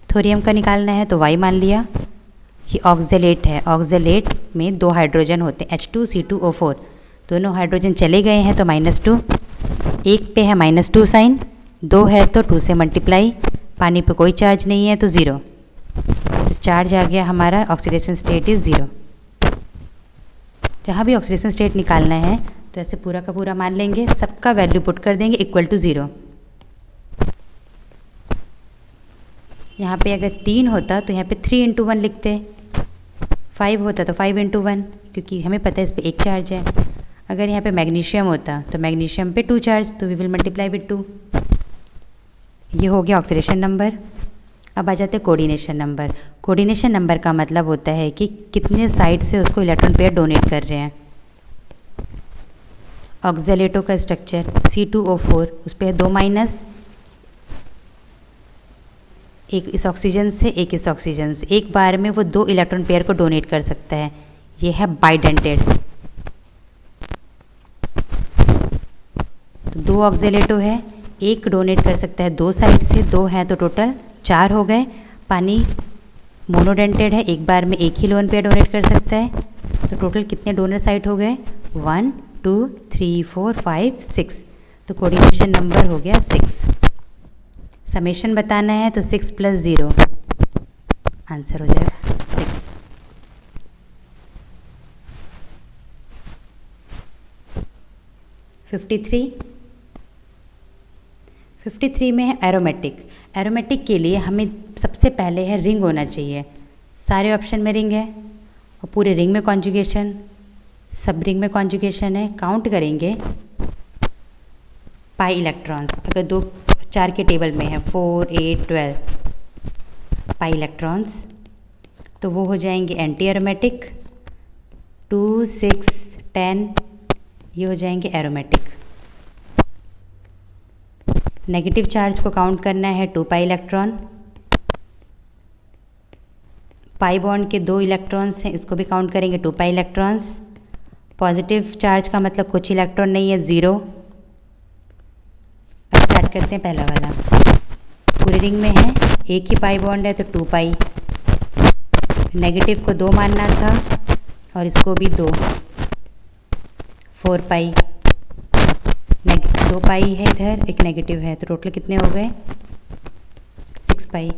थोरियम का निकालना है तो Y मान लिया। ये ऑक्जेलेट है, ऑक्जेलेट में 2 हाइड्रोजन होते हैं, H2C2O4, दोनों हाइड्रोजन चले गए हैं तो -2, एक पे है -2 साइन, 2 है तो 2 से मल्टीप्लाई, पानी पे कोई चार्ज नहीं है तो 0, तो चार्ज आ गया हमारा, ऑक्सीडेशन स्टेट इज़ 0। जहाँ भी ऑक्सीडेशन स्टेट निकालना है तो ऐसे पूरा का पूरा मान लेंगे, सबका वैल्यू पुट कर देंगे = 0। यहाँ पे अगर 3 होता तो यहाँ पे 3 × 1 लिखते, 5 होता तो 5 × 1, क्योंकि हमें पता है इस पे एक चार्ज है। अगर यहाँ पे मैग्नीशियम होता तो मैग्नीशियम पे 2 चार्ज, तो वी विल मल्टीप्लाई विद 2। ये हो गया ऑक्सीडेशन नंबर। अब आ जाते हैं कोऑर्डिनेशन नंबर। कोऑर्डिनेशन नंबर का मतलब होता है कि कितने साइड से उसको इलेक्ट्रॉन पेयर डोनेट कर रहे हैं। ऑक्जेलेटो का स्ट्रक्चर C2O4, उस पर 2 माइनस, एक इस ऑक्सीजन से एक इस ऑक्सीजन से, एक बार में वो 2 इलेक्ट्रॉन पेयर को डोनेट कर सकता है। ये है बाइडेंटेड। तो 2 ऑक्जेलेटो है, एक डोनेट कर सकता है 2 साइड से, 2 हैं तो टोटल 4 हो गए। पानी मोनोडेंटेड है, एक बार में एक ही लोन पेयर डोनेट कर सकता है। तो टोटल कितने डोनर साइड हो गए? 1 2 3 4 5 6। तो कोऑर्डिनेशन नंबर हो गया 6। समेशन बताना है तो 6 + 0, आंसर हो जाएगा 6। फिफ्टी थ्री में है एरोमेटिक। एरोमेटिक के लिए हमें सबसे पहले है रिंग होना चाहिए। सारे ऑप्शन में रिंग है और पूरे रिंग में कॉन्जुगेशन, सब रिंग में कॉन्जुगेशन है। काउंट करेंगे पाई इलेक्ट्रॉन्स, अगर 2 4 के टेबल में है 4 8 12 पाई इलेक्ट्रॉन्स, तो वो हो जाएंगे एंटी एरोमेटिक। 2 6 10 ये हो जाएंगे एरोमेटिक। नेगेटिव चार्ज को काउंट करना है 2 पाई इलेक्ट्रॉन। पाई बॉन्ड के 2 इलेक्ट्रॉन्स हैं, इसको भी काउंट करेंगे 2 पाई इलेक्ट्रॉन्स। पॉजिटिव चार्ज का मतलब कुछ इलेक्ट्रॉन नहीं है, 0। अब स्टार्ट करते हैं पहला वाला। पूरे रिंग में है, एक ही पाई बॉन्ड है तो 2 पाई। नेगेटिव को 2 मानना था और इसको भी 2, 4 पाई। 2 पाई है इधर, एक नेगेटिव है, तो टोटल कितने हो गए? 6 पाई।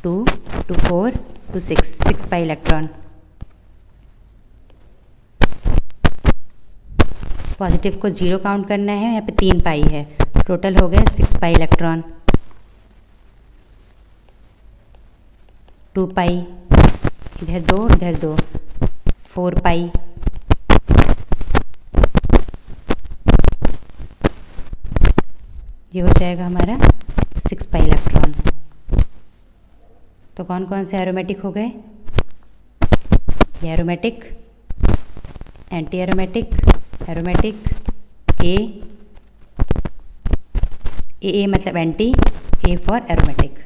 2 2 4 2 6 पाई इलेक्ट्रॉन। पॉजिटिव को 0 काउंट करना है, यहाँ पे 3 पाई है, टोटल हो गए 6 पाई इलेक्ट्रॉन। 2 पाई, इधर 2 इधर 2, 4 पाई। ये हो जाएगा हमारा 6 पाई इलेक्ट्रॉन। तो कौन कौन से एरोमेटिक हो गए? ये एरोमेटिक, एंटी एरोमेटिक, एरोमेटिक, ए मतलब anti, A for aromatic.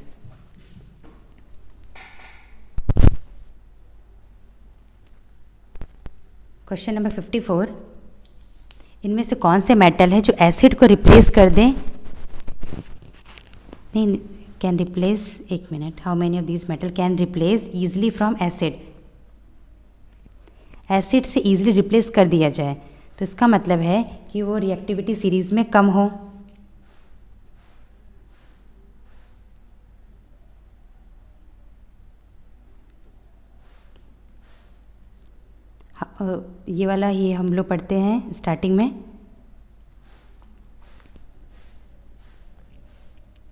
Question number 54। इनमें से कौन से मेटल है जो एसिड को रिप्लेस कर दें? नहीं, कैन रिप्लेस, एक minute, how many of these metal can replace easily from acid? Acid से ईजिली रिप्लेस कर दिया जाए तो इसका मतलब है कि वो रिएक्टिविटी सीरीज में कम हो। ये वाला ये हम लोग पढ़ते हैं स्टार्टिंग में।